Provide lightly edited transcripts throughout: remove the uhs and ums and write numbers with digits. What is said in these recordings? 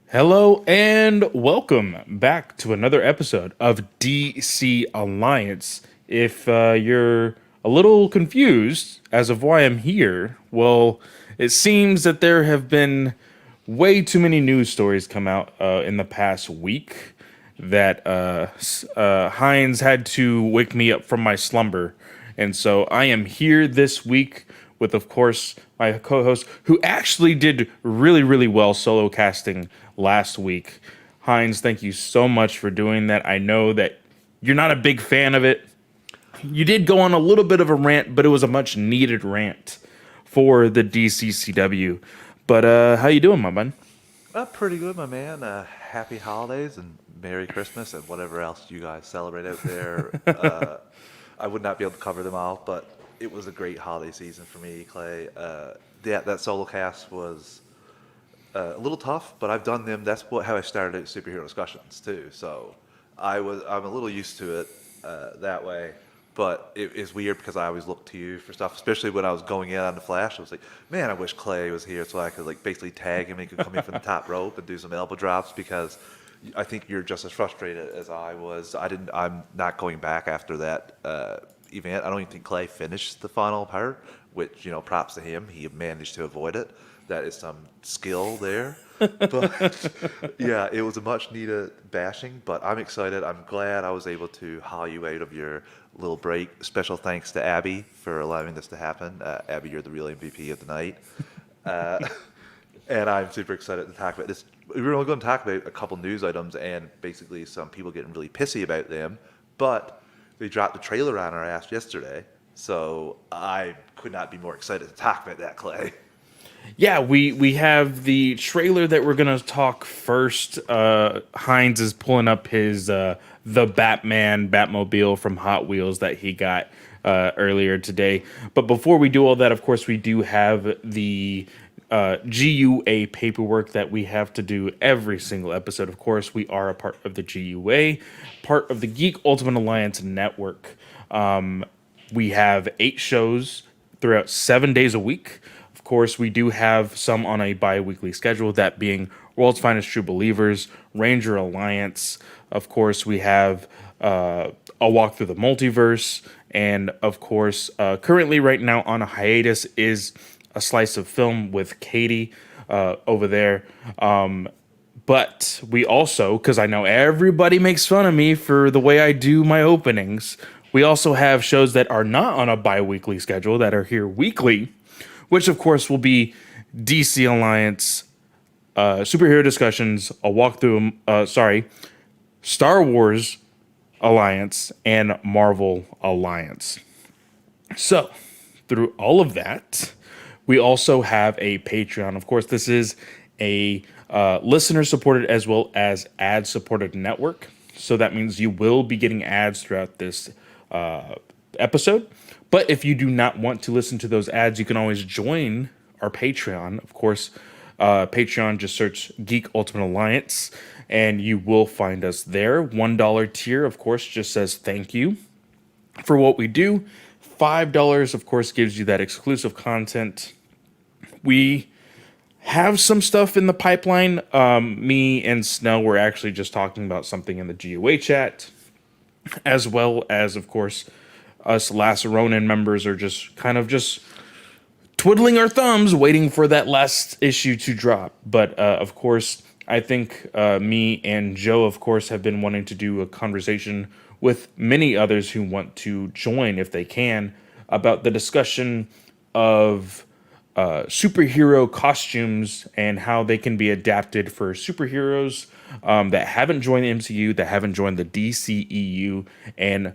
Hello and welcome back to another episode of DC Alliance. If you're a little confused as of why I'm here, well, it seems that there have been way too many news stories come out in the past week that Hines had to wake me up from my slumber. And so I am here this week with, of course, my co-host, who actually did really, really well solo casting last week. Hines, thank you so much for doing that. I know that you're not a big fan of it. You did go on a little bit of a rant, but it was a much needed rant for the DCCW. But how you doing, my bud? Pretty good, my man. Happy holidays and Merry Christmas and whatever else you guys celebrate out there. I would not be able to cover them all, but it was a great holiday season for me, Clay. That solo cast was a little tough, but I've done them. That's how I started at superhero discussions too. So I'm a little used to it that way. But it is weird because I always look to you for stuff, especially when I was going in on the Flash. I was like, man, I wish Clay was here so I could like basically tag him and he could come in from the top rope and do some elbow drops because I think you're just as frustrated as I was. I'm not going back after that event. I don't even think Clay finished the final part, which, props to him. He managed to avoid it. That is some skill there. But yeah, it was a much needed bashing, but I'm excited. I'm glad I was able to haul you out of your little break. Special thanks to Abby for allowing this to happen. Abby, you're the real MVP of the night. Uh, and I'm super excited to talk about this. We're only going to talk about a couple news items and basically some people getting really pissy about them, but they dropped the trailer on our ass yesterday, so I could not be more excited to talk about that, Clay. Yeah, we have the trailer that we're gonna talk first. Hines is pulling up his the Batmobile from Hot Wheels that he got earlier today. But before we do all that, of course, we do have the GUA paperwork that we have to do every single episode. Of course, we are a part of the GUA, part of the Geek Ultimate Alliance Network. We have 8 shows throughout 7 days a week. Of course, we do have some on a bi-weekly schedule, that being World's Finest True Believers, Ranger Alliance. Of course, we have a walk through the multiverse. And of course, currently right now on a hiatus is a slice of film with Katie over there. But we also, because I know everybody makes fun of me for the way I do my openings, we also have shows that are not on a bi-weekly schedule that are here weekly, which of course will be DC Alliance, superhero discussions, a walkthrough, Star Wars Alliance, and Marvel Alliance. So, through all of that, we also have a Patreon. Of course, this is a listener-supported as well as ad-supported network. So that means you will be getting ads throughout this episode. But if you do not want to listen to those ads, you can always join our Patreon. Of course, Patreon, just search Geek Ultimate Alliance, and you will find us there. $1 tier, of course, just says thank you for what we do. $5, of course, gives you that exclusive content. We have some stuff in the pipeline. Me and Snell were actually just talking about something in the GOA chat, as well as, of course, us Last Ronin members are just kind of just twiddling our thumbs, waiting for that last issue to drop. But of course, I think me and Joe, of course, have been wanting to do a conversation with many others who want to join, if they can, about the discussion of superhero costumes and how they can be adapted for superheroes that haven't joined the MCU, that haven't joined the DCEU, and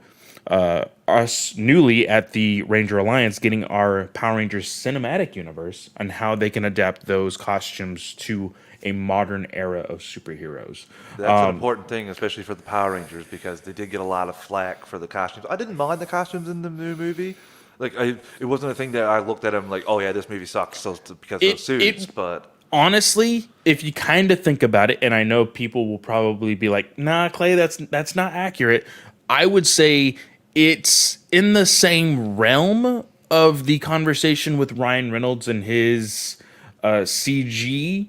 us newly at the Ranger Alliance getting our Power Rangers cinematic universe and how they can adapt those costumes to a modern era of superheroes. That's an important thing, especially for the Power Rangers, because they did get a lot of flack for the costumes. I didn't mind the costumes in the new movie. It wasn't a thing that I looked at them like, oh yeah, this movie sucks because of those suits. But honestly, if you kind of think about it, and I know people will probably be like, "Nah, Clay, that's not accurate." I would say it's in the same realm of the conversation with Ryan Reynolds and his CG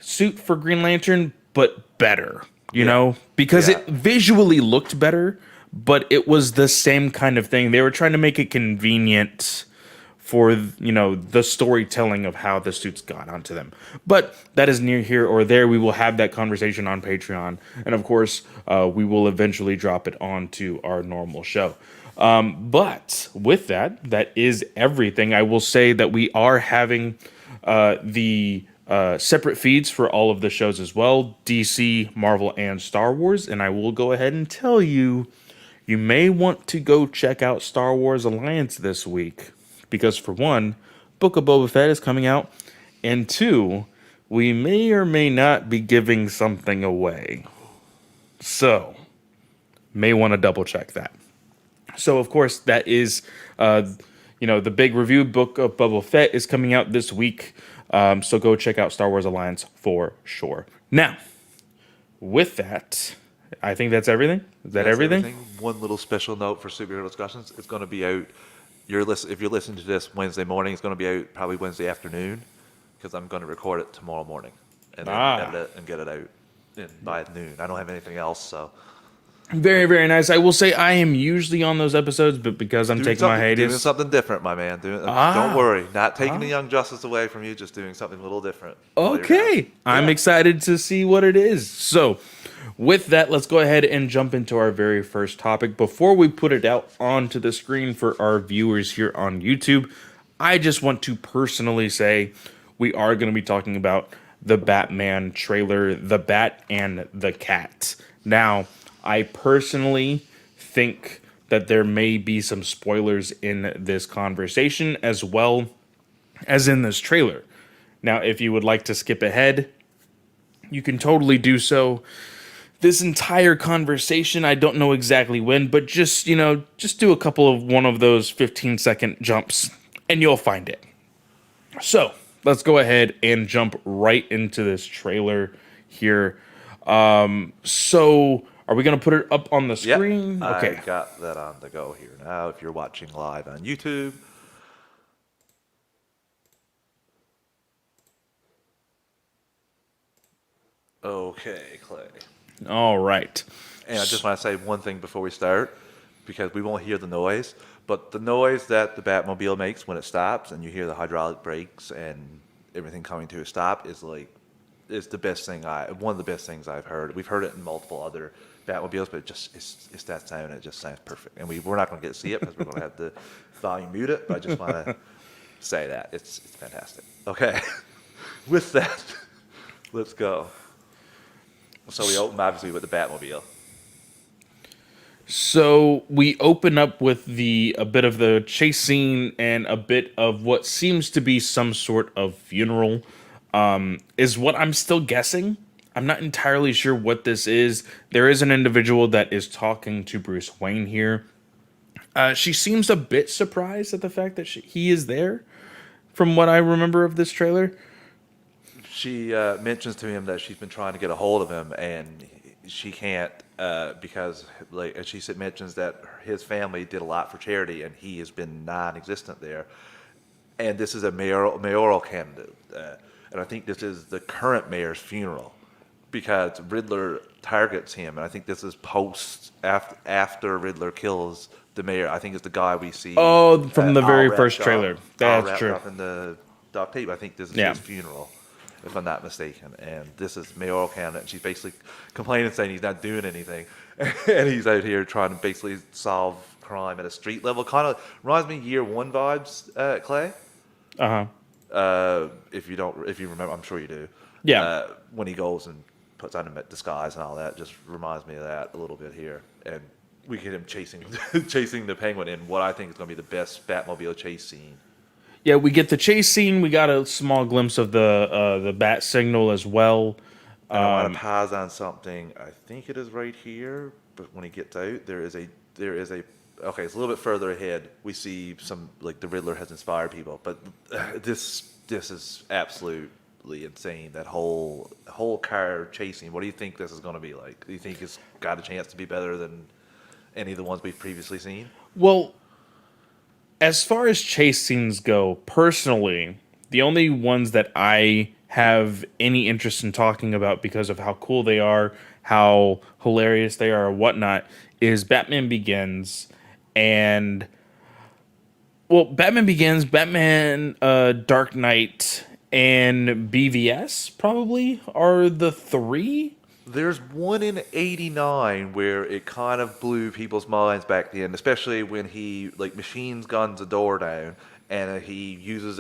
suit for Green Lantern, but better, Yeah. because Yeah. it visually looked better, but it was the same kind of thing. They were trying to make it convenient for, the storytelling of how the suits got onto them. But that is near here or there. We will have that conversation on Patreon. And of course, we will eventually drop it onto our normal show. But with that, that is everything. I will say that we are having the separate feeds for all of the shows as well, DC, Marvel, and Star Wars. And I will go ahead and tell you, you may want to go check out Star Wars Alliance this week. Because for one, Book of Boba Fett is coming out. And two, we may or may not be giving something away. So, may want to double check that. So, of course, that is, the big review. Book of Boba Fett is coming out this week. So go check out Star Wars Alliance for sure. Now, with that, I think that's everything. Is that That's everything? One little special note for superhero discussions: it's going to be out. If you're listening to this Wednesday morning, it's going to be out probably Wednesday afternoon, because I'm going to record it tomorrow morning and then edit it and get it out by noon. I don't have anything else, so. Very, very nice. I will say I am usually on those episodes, but because I'm taking my Doing hiatus. something different, my man. Don't worry, not taking the Young Justice away from you, just doing something a little different. Okay. I'm excited to see what it is. So, with that, let's go ahead and jump into our very first topic. Before we put it out onto the screen for our viewers here on YouTube, I just want to personally say we are going to be talking about the Batman trailer, The Bat and the Cat. Now, I personally think that there may be some spoilers in this conversation as well as in this trailer. Now, if you would like to skip ahead, you can totally do so. This entire conversation, I don't know exactly when, but just do a couple of one of those 15-second jumps and you'll find it. So, let's go ahead and jump right into this trailer here. So, are we going to put it up on the screen? Yep, Okay. I got that on the go here now. If you're watching live on YouTube. Okay, Clay. All right. And I just want to say one thing before we start, because we won't hear the noise, but the noise that the Batmobile makes when it stops and you hear the hydraulic brakes and everything coming to a stop is the best thing one of the best things I've heard. We've heard it in multiple other Batmobiles, but it's that sound, and it just sounds perfect. And we're not going to get to see it because we're going to have the volume muted, but I just want to say that it's fantastic. Okay. With that, let's go. So we open obviously with the Batmobile. So we open up with a bit of the chase scene and a bit of what seems to be some sort of funeral, is what I'm still guessing. I'm not entirely sure what this is. There is an individual that is talking to Bruce Wayne here. She seems a bit surprised at the fact that he is there, from what I remember of this trailer. She mentions to him that she's been trying to get a hold of him, and she can't because, and she mentions that his family did a lot for charity, and he has been non-existent there. And this is a mayoral candidate, and I think this is the current mayor's funeral, because Riddler targets him, and I think this is after Riddler kills the mayor. I think it's the guy we see. Oh, from the very first trailer. That's true. Up in the duct tape. I think this is his funeral, if I'm not mistaken. And this is mayoral candidate, and she's basically complaining, saying he's not doing anything, and he's out here trying to basically solve crime at a street level. Kind of reminds me of Year One vibes, Clay. If you remember, I'm sure you do. Yeah. When he goes and puts on a disguise and all that, just reminds me of that a little bit here. And we get him chasing the Penguin in what I think is going to be the best Batmobile chase scene. Yeah, we get the chase scene. We got a small glimpse of the bat signal as well. And I want to pause on something. I think it is right here, but when he gets out, there is a. Okay, it's a little bit further ahead. We see some, like, the Riddler has inspired people, but this is absolutely insane. That whole car chasing. What do you think this is going to be like? Do you think it's got a chance to be better than any of the ones we've previously seen? Well, as far as chase scenes go, personally, The only ones that I have any interest in talking about because of how cool they are, how hilarious they are, or whatnot, is Batman Begins and Batman Begins, Batman Dark Knight, and BVS probably are the three. There's one in '89 where it kind of blew people's minds back then, especially when he like machines guns a door down and he uses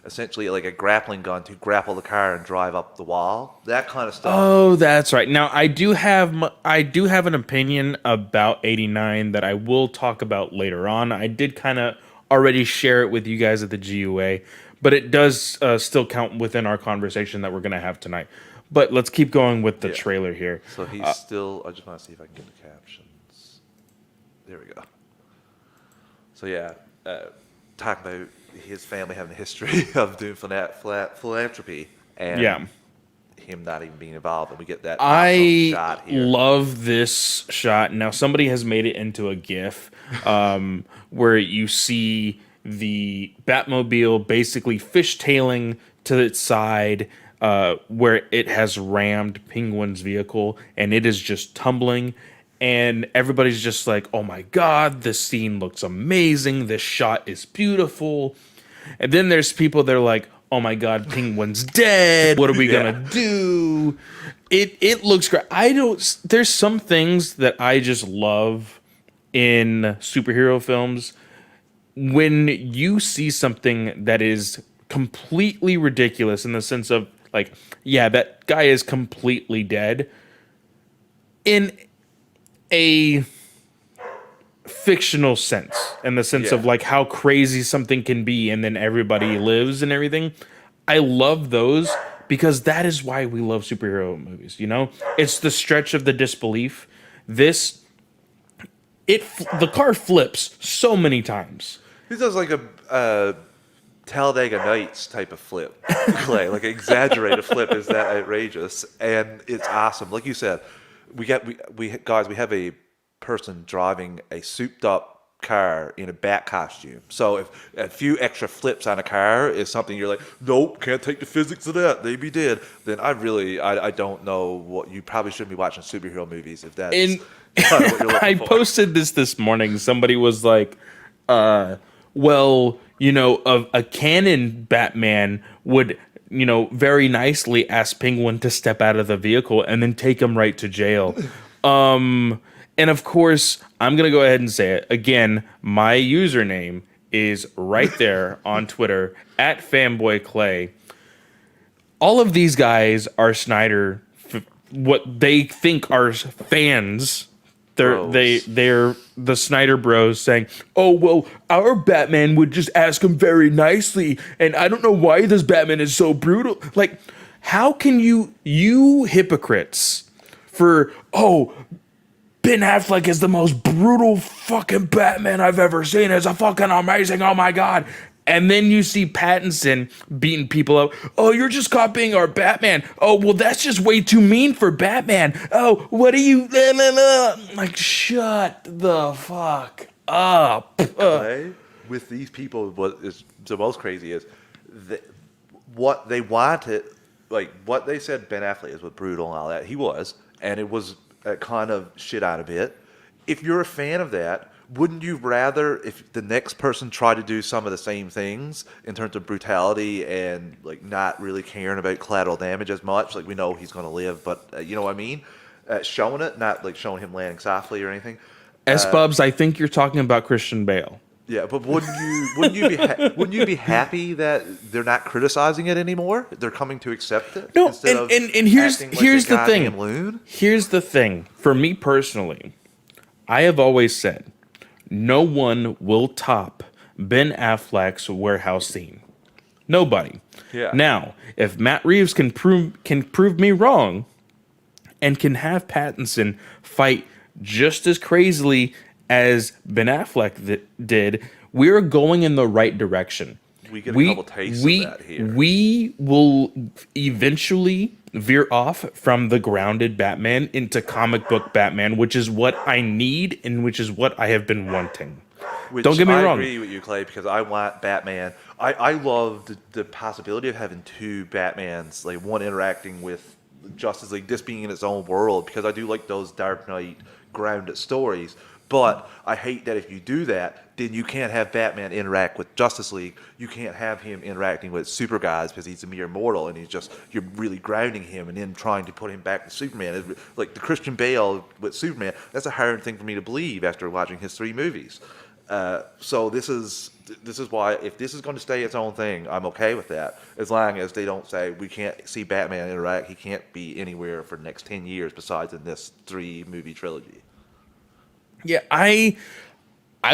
essentially like a grappling gun to grapple the car and drive up the wall. That kind of stuff. Oh, that's right. Now I do have an opinion about 89 that I will talk about later on. I did kind of already share it with you guys at the GUA, but it does still count within our conversation that we're going to have tonight. But let's keep going with the trailer here. So he's still. I just want to see if I can get the captions. There we go. So yeah, talk about his family having a history of doing philanthropy and him not even being involved, and we get that awesome shot here. Love this shot. Now somebody has made it into a GIF where you see the Batmobile basically fishtailing to its side. Where it has rammed Penguin's vehicle and it is just tumbling, and everybody's just like, oh my god, this scene looks amazing, this shot is beautiful. And then there's people that are like, oh my god, Penguin's dead, what are we gonna do? It looks great. There's some things that I just love in superhero films. When you see something that is completely ridiculous in the sense of like, yeah, that guy is completely dead in a fictional sense, in the sense of like how crazy something can be and then everybody lives and everything. I love those because that is why we love superhero movies, you know? It's the stretch of the disbelief. The car flips so many times. He does like a Talladega Nights type of flip, like an exaggerated flip is that outrageous, and it's awesome. Like you said, we have a person driving a souped up car in a bat costume. So if a few extra flips on a car is something you're like, nope, can't take the physics of that, they be dead. Then I don't know what you probably shouldn't be watching superhero movies if that's kind of what you're looking for. Posted this morning. Somebody was like, well, you know, a canon Batman would, you know, very nicely ask Penguin to step out of the vehicle and then take him right to jail. And of course, I'm going to go ahead and say it. Again, my username is right there on Twitter, @fanboyclay. All of these guys are Snyder, what they think are fans. They're the Snyder Bros saying, "Oh well, our Batman would just ask him very nicely, and I don't know why this Batman is so brutal." Like, how can you hypocrites for Ben Affleck is the most brutal fucking Batman I've ever seen. It's a fucking amazing. Oh my god. And then you see Pattinson beating people up. Oh, you're just copying our Batman. Oh, well, that's just way too mean for Batman. Oh, what are you? Like, shut the fuck up. With these people, what is the most crazy is what they wanted, like what they said Ben Affleck was brutal and all that. He was, and it was kind of shit out a bit. If you're a fan of that, wouldn't you rather if the next person tried to do some of the same things in terms of brutality and like not really caring about collateral damage as much? Like we know he's going to live, but you know what I mean? Showing it, not like showing him landing softly or anything. S-Bubs, I think you're talking about Christian Bale. Yeah, but wouldn't you be happy that they're not criticizing it anymore? They're coming to accept it. No, and here's the thing. Loon? Here's the thing. For me personally, I have always said, no one will top Ben Affleck's warehouse scene. Nobody. Yeah. Now, if Matt Reeves can prove me wrong, and can have Pattinson fight just as crazily as Ben Affleck did, we're going in the right direction. We get a couple tastes of that here. We will eventually veer off from the grounded Batman into comic book Batman, which is what I need and which is what I have been wanting. Don't get me I wrong. agree with you, Clay, because I want Batman. I love the possibility of having two Batmans, like one interacting with Justice League, this being in its own world, because I do like those Dark Knight grounded stories. But I hate that if you do that, then you can't have Batman interact with Justice League. You can't have him interacting with super guys because he's a mere mortal and you're really grounding him and then trying to put him back to Superman. Like the Christian Bale with Superman, that's a hard thing for me to believe after watching his 3 movies. So this is why, if this is going to stay its own thing, I'm okay with that, as long as they don't say we can't see Batman interact. He can't be anywhere for the next 10 years besides in this 3-movie trilogy. Yeah, I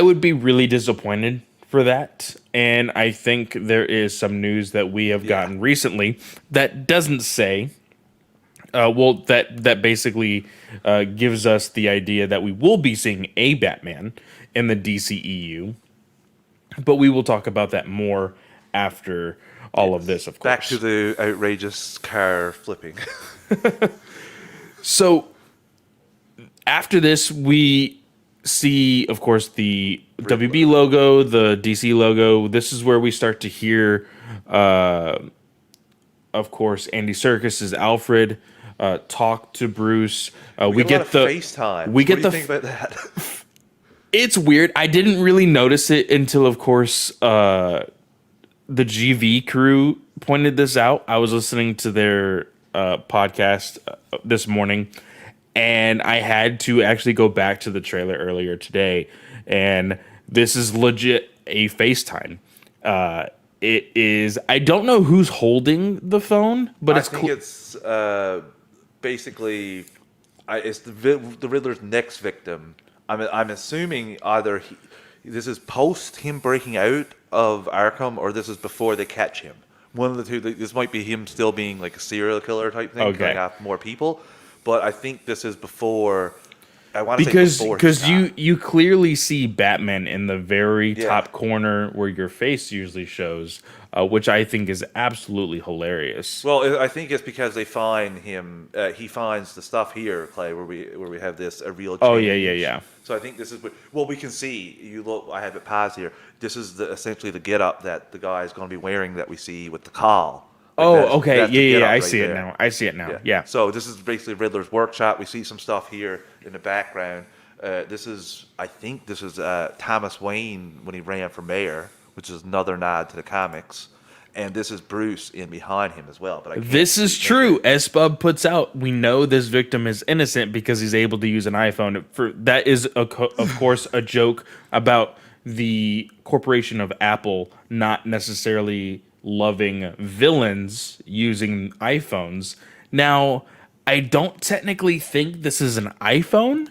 would be really disappointed for that, and I think there is some news that we have gotten recently that doesn't say. That basically gives us the idea that we will be seeing a Batman in the DCEU, but we will talk about that more after all of this, of course. Back to the outrageous car flipping. So after this, we see, of course, the WB logo, the DC logo. This is where we start to hear, of course, Andy Serkis's Alfred talk to Bruce. We get the FaceTime. We get what do you think about that? It's weird. I didn't really notice it until, of course, the GV crew pointed this out. I was listening to their podcast this morning, and I had to actually go back to the trailer earlier today, and this is legit a FaceTime. It is. I don't know who's holding the phone, but it's think it's basically it's the Riddler's next victim. I'm assuming either this is post him breaking out of Arkham, or this is before they catch him. One of the two. This might be him still being like a serial killer type thing, going after more people. But I think this is before. I want to say before, because you clearly see Batman in the very top corner where your face usually shows, which I think is absolutely hilarious. Well, I think it's because they find him. He finds the stuff here, Clay, where we have this a real change. Oh yeah. So I think this is what we can see. You look. I have it paused here. This is essentially the getup that the guy is going to be wearing that we see with the call. Okay. That's Yeah. I right see there. it now. I see it now. Yeah. So this is basically Riddler's workshop. We see some stuff here in the background. I think this is Thomas Wayne when he ran for mayor, which is another nod to the comics. And this is Bruce in behind him as well. But this is true. As Bub puts out, we know this victim is innocent because he's able to use an iPhone. That is, of course, a joke about the corporation of Apple not necessarily loving villains using iPhones. Now, I don't technically think this is an iPhone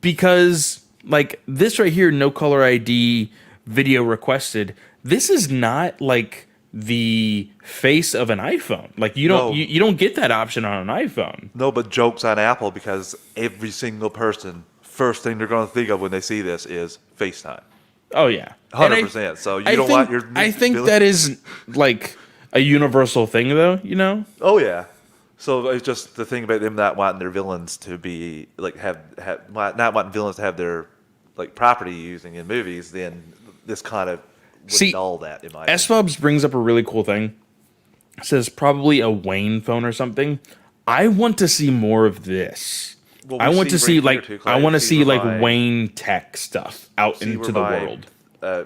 because, like, this right here, no caller ID, video requested, this is not like the face of an iPhone. Like, you don't get that option on an iPhone. No, but joke's on Apple, because every single person, first thing they're going to think of when they see this is FaceTime. Oh yeah, 100%. So you don't want your. I think that is like a universal thing, though. You know. Oh yeah. So it's just the thing about them not wanting their villains to be like not wanting villains to have their like property using in movies. Then this kind of would null that in my. S-Bubs brings up a really cool thing. It says probably a Wayne phone or something. I want to see more of this. Well, I want to see like Wayne tech stuff out into the world.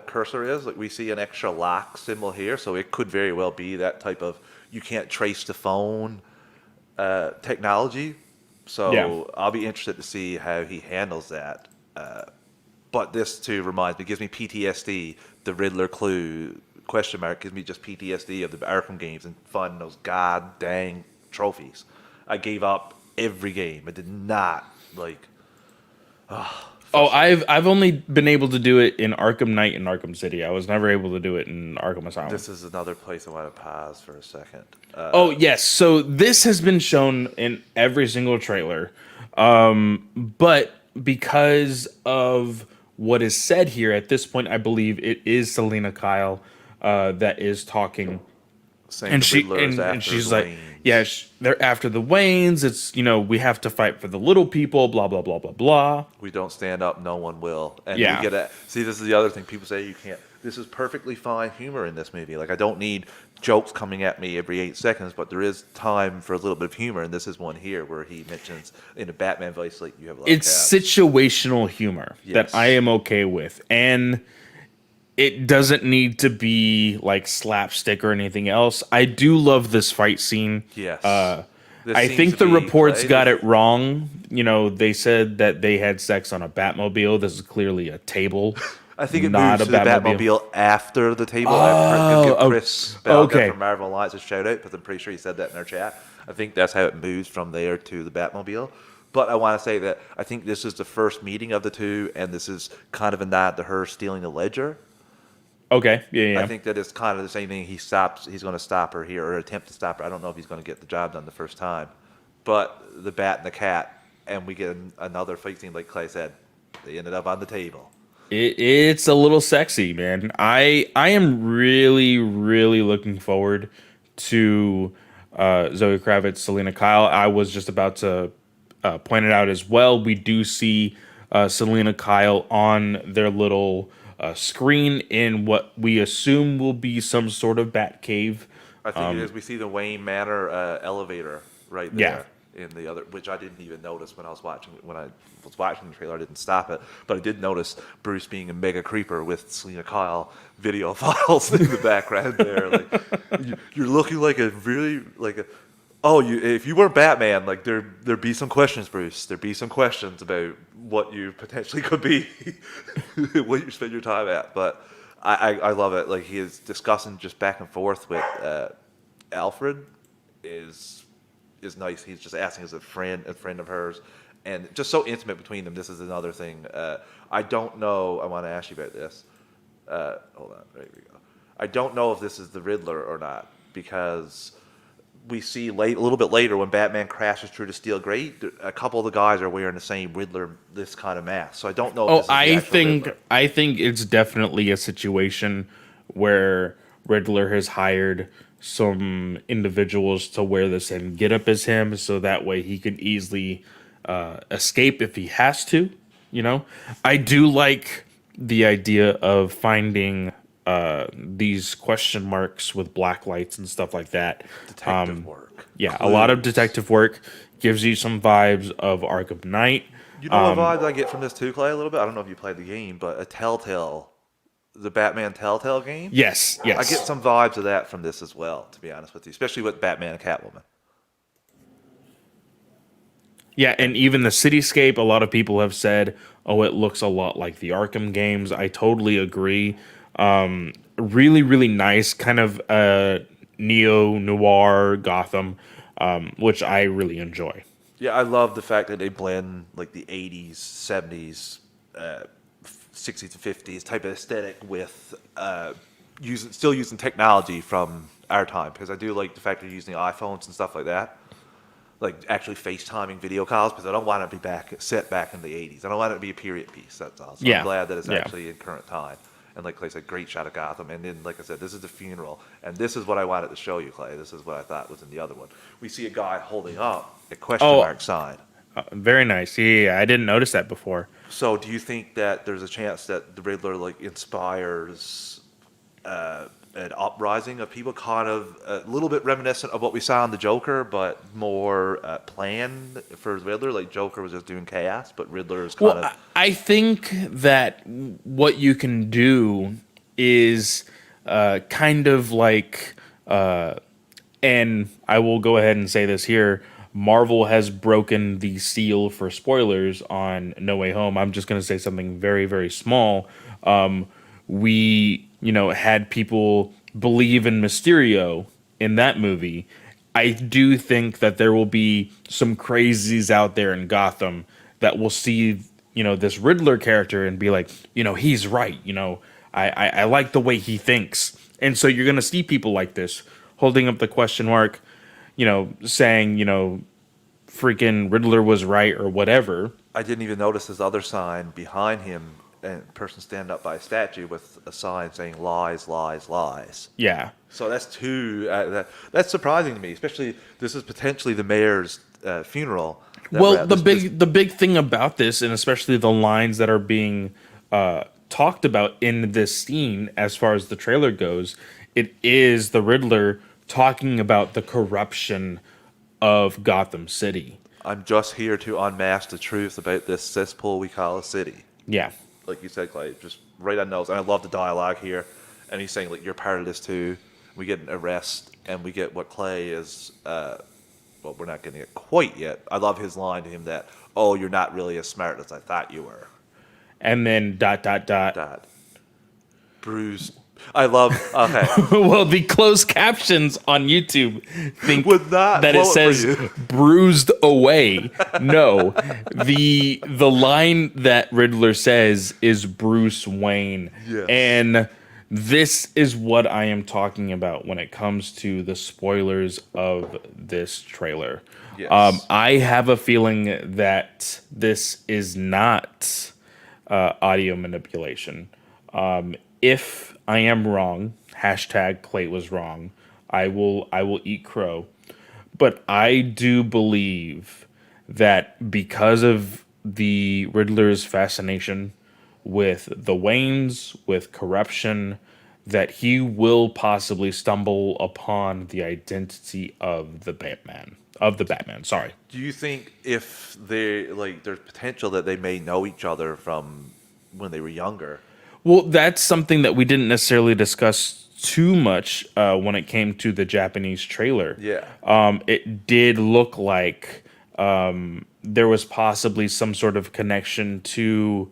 Cursor is like we see an extra lock symbol here, so it could very well be that type of you can't trace the phone technology. So I'll be interested to see how he handles that. But this too reminds me, gives me PTSD. The Riddler clue question mark gives me just PTSD of the Arkham games and finding those god dang trophies. I gave up every game. I did not like. I've only been able to do it in Arkham Knight and Arkham City. I was never able to do it in Arkham Asylum. This is another place I want to pause for a second. Yes. So this has been shown in every single trailer, but because of what is said here at this point, I believe it is Selena Kyle that is talking. And she's like, yeah, they're after the Waynes. It's, we have to fight for the little people, blah, blah, blah, blah, blah. We don't stand up, no one will. And we Yeah. get see, this is the other thing. People say you can't. This is perfectly fine humor in this movie. Like, I don't need jokes coming at me every 8 seconds, but there is time for a little bit of humor, and this is one here where he mentions in a Batman voice, like, you have a lot It's of cats. situational humor Yes. that I am okay with. And it doesn't need to be like slapstick or anything else. I do love this fight scene. Yes. This I seems think to the be reports played got as- it wrong. They said that they had sex on a Batmobile. This is clearly a table. I think it not moves a to the Batmobile. Batmobile after the table. I give oh, Chris Belka okay. from Marvel Alliance a shout out, but I'm pretty sure he said that in our chat. I think that's how it moves from there to the Batmobile. But I want to say that I think this is the first meeting of the two, and this is kind of a nod to her stealing the ledger. Okay. Yeah. I think that it's kind of the same thing. He's going to stop her here, or attempt to stop her. I don't know if he's going to get the job done the first time. But the bat and the cat, and we get another fight scene, like Clay said. They ended up on the table. It's a little sexy, man. I am really, really looking forward to Zoe Kravitz, Selena Kyle. I was just about to point it out as well. We do see Selena Kyle on their little screen in what we assume will be some sort of bat cave. I think it is. We see the Wayne Manor elevator right Yeah. there in the other, which I didn't even notice when I was watching. When I was watching the trailer, I didn't stop it, but I did notice Bruce being a mega creeper with Selena Kyle video files in the background there. Like, you're looking like a really like a. Oh, if you weren't Batman, like there'd be some questions, Bruce. There'd be some questions about what you potentially could be, what you spend your time at. But I love it. Like, he is discussing just back and forth with Alfred is nice. He's just asking as a friend of hers, and just so intimate between them. This is another thing. I don't know. I want to ask you about this. Hold on. There we go. I don't know if this is the Riddler or not, because we see a little bit later when Batman crashes through the steel grate, a couple of the guys are wearing the same Riddler, this kind of mask. So I don't know. If this is the actual Riddler. I think it's definitely a situation where Riddler has hired some individuals to wear the same getup as him, so that way he could easily escape if he has to. I do like the idea of finding these question marks with black lights and stuff like that. Detective work. Yeah, a lot of detective work gives you some vibes of Arkham Knight. You know what vibes I get from this too, Clay, a little bit? I don't know if you played the game, but the Batman Telltale game? Yes. I get some vibes of that from this as well, to be honest with you, especially with Batman and Catwoman. Yeah, and even the cityscape, a lot of people have said, oh, it looks a lot like the Arkham games. I totally agree. Really, really nice, kind of neo-noir Gotham, which I really enjoy. Yeah, I love the fact that they blend like the 80s, 70s, 60s and 50s type of aesthetic with still using technology from our time, because I do like the fact they're using iPhones and stuff like that, like actually FaceTiming video calls, because I don't want it to be set back in the 80s. I don't want it to be a period piece. That's all. So Yeah. I'm glad that it's Yeah. actually in current time. And like Clay said, great shot of Gotham. And then, like I said, this is the funeral, and this is what I wanted to show you, Clay. This is what I thought was in the other one. We see a guy holding up a question mark sign. Very nice. Yeah, I didn't notice that before. So, do you think that there's a chance that the Riddler like inspires an uprising of people, kind of a little bit reminiscent of what we saw in the Joker, but more planned for Riddler? Like Joker was just doing chaos, but Riddler is kind of. I think that what you can do is kind of like, and I will go ahead and say this here. Marvel has broken the seal for spoilers on No Way Home. I'm just going to say something very, very small. We, had people believe in Mysterio in that movie. I do think that there will be some crazies out there in Gotham that will see, this Riddler character and be like, he's right. I like the way he thinks. And so you're going to see people like this holding up the question mark, saying, freaking Riddler was right or whatever. I didn't even notice his other sign behind him person standing up by a statue with a sign saying lies, lies, lies. Yeah. So that's two. That's surprising to me, especially this is potentially the mayor's funeral. Well, the big thing about this, and especially the lines that are being talked about in this scene, as far as the trailer goes, it is the Riddler talking about the corruption of Gotham City. I'm just here to unmask the truth about this cesspool we call a city. Yeah. Like you said, Clay, just right on nose. And I love the dialogue here. And he's saying, like, you're part of this too. We get an arrest, and we get what Clay is. Well, we're not getting it quite yet. I love his line to him that, "Oh, you're not really as smart as I thought you were." And then ... Dot. Bruce. I love. Okay. Well, the closed captions on YouTube think Would not that it blow it says for you. "bruised away." No, the line that Riddler says is Bruce Wayne, Yes. and this is what I am talking about when it comes to the spoilers of this trailer. Yes. I have a feeling that this is not audio manipulation. If I am wrong, hashtag Clay was wrong, I will eat crow. But I do believe that because of the Riddler's fascination with the Waynes, with corruption, that he will possibly stumble upon the identity of the Batman. Sorry. Do you think if they like, there's potential that they may know each other from when they were younger? Well, that's something that we didn't necessarily discuss too much when it came to the Japanese trailer. Yeah. It did look like there was possibly some sort of connection to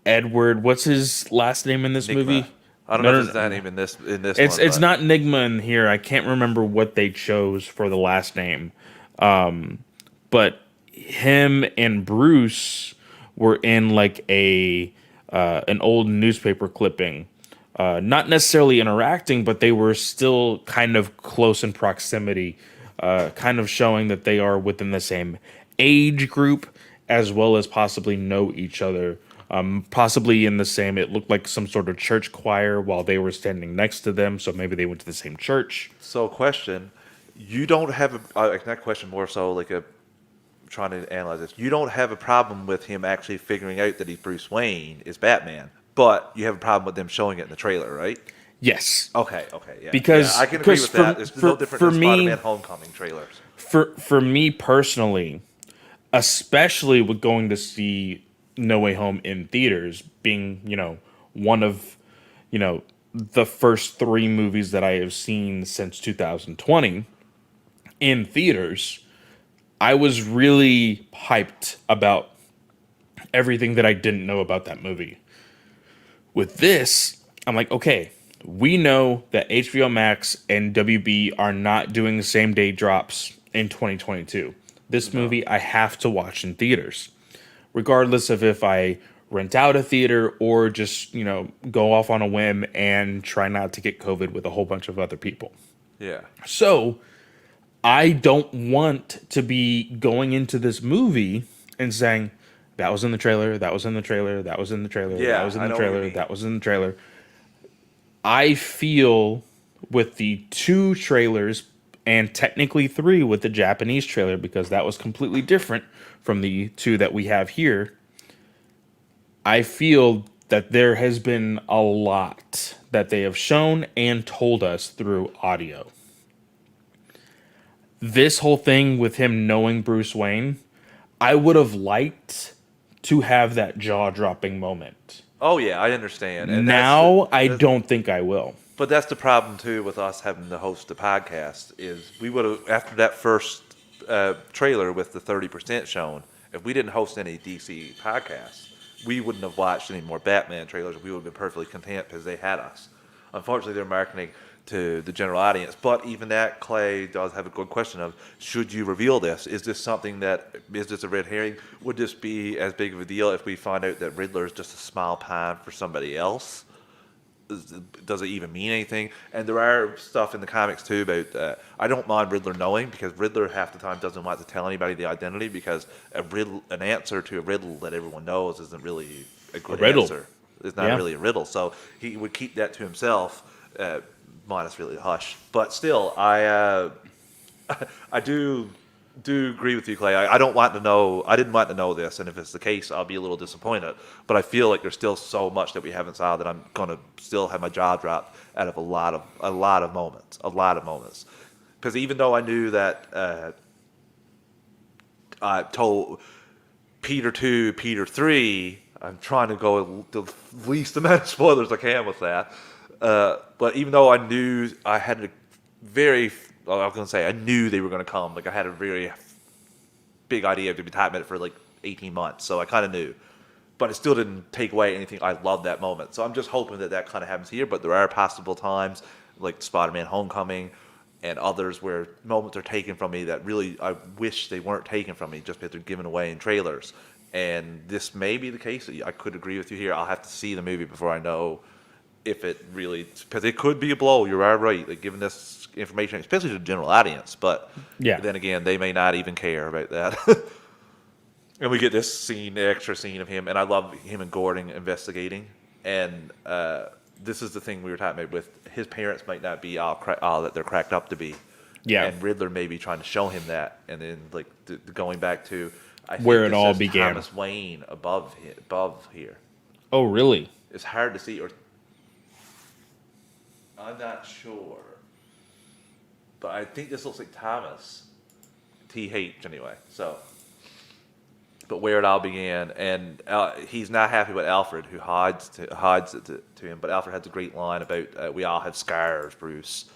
Edward. What's his last name in this Nigma. movie? I don't know if it's that name in this. It's not Nigma in here. I can't remember what they chose for the last name. But him and Bruce were in like an old newspaper clipping. Not necessarily interacting, but they were still kind of close in proximity, kind of showing that they are within the same age group, as well as possibly know each other. Possibly in the same, it looked like some sort of church choir while they were standing next to them, so maybe they went to the same church. So, question: you don't have not question, more so like a trying to analyze this. You don't have a problem with him actually figuring out that he's Bruce Wayne is Batman, but you have a problem with them showing it in the trailer, right? Yes. Okay, yeah. Because I can agree with that. It's no different for than me, Spider-Man Homecoming trailers. For me personally, especially with going to see No Way Home in theaters, being, one of, the first 3 movies that I have seen since 2020 in theaters, I was really hyped about everything that I didn't know about that movie. With this, I'm like, okay, we know that HBO Max and WB are not doing same day drops in 2022. This movie I have to watch in theaters, regardless of if I rent out a theater or just, go off on a whim and try not to get COVID with a whole bunch of other people. Yeah. So I don't want to be going into this movie and saying, that was in the trailer, that was in the trailer, that was in the trailer, Yeah, that was in I the know what you trailer, mean. that was in the trailer. I feel with the 2 trailers, and technically 3 with the Japanese trailer, because that was completely different from the 2 that we have here, I feel that there has been a lot that they have shown and told us through audio. This whole thing with him knowing Bruce Wayne, I would have liked to have that jaw-dropping moment. Oh yeah, I understand. And Now, I don't think I will. But that's the problem too with us having to host the podcast is we would have, after that first trailer with the 30% shown, if we didn't host any DC podcasts, we wouldn't have watched any more Batman trailers. We would have been perfectly content because they had us. Unfortunately, they're marketing to the general audience. But even that, Clay does have a good question of, should you reveal this? Is this something is this a red herring? Would this be as big of a deal if we find out that Riddler is just a small pond for somebody else? does it even mean anything? And there are stuff in the comics too about I don't mind Riddler knowing, because Riddler half the time doesn't want to tell anybody the identity, because an answer to a riddle that everyone knows isn't really a A good riddle. answer. It's not Yeah. really a riddle, so he would keep that to himself. Minus really Hush, but still, I do agree with you, Clay. I don't want to know. I didn't want to know this, and if it's the case, I'll be a little disappointed. But I feel like there's still so much that we haven't saw that I'm gonna still have my jaw dropped out of a lot of moments. Because even though I knew that I told Peter 2, Peter 3, I'm trying to go the least amount of spoilers I can with that. But even though I knew I had a very well, I was gonna say I knew they were gonna come. Like I had a very big idea to be talking about it for like 18 months, so I kind of knew. But it still didn't take away anything. I loved that moment, so I'm just hoping that that kind of happens here. But there are possible times, like Spider-Man: Homecoming, and others where moments are taken from me that really I wish they weren't taken from me, just because they're given away in trailers. And this may be the case. I could agree with you here. I'll have to see the movie before I know if it really, because it could be a blow. You are right, like giving this information, especially to the general audience. But Yeah. then again, they may not even care about that. And we get this scene, extra scene of him, and I love him and Gordon investigating. And this is the thing we were talking about with his parents might not be all that they're cracked up to be. Yeah. And Riddler may be trying to show him that, and then like going back to I think Where it this all says began. Thomas Wayne above here. Oh, really? It's hard to see, or I'm not sure, but I think this looks like Thomas, TH anyway. So, but where it all began, and he's not happy with Alfred, who hides it to him. But Alfred has a great line about we all have scars, Bruce.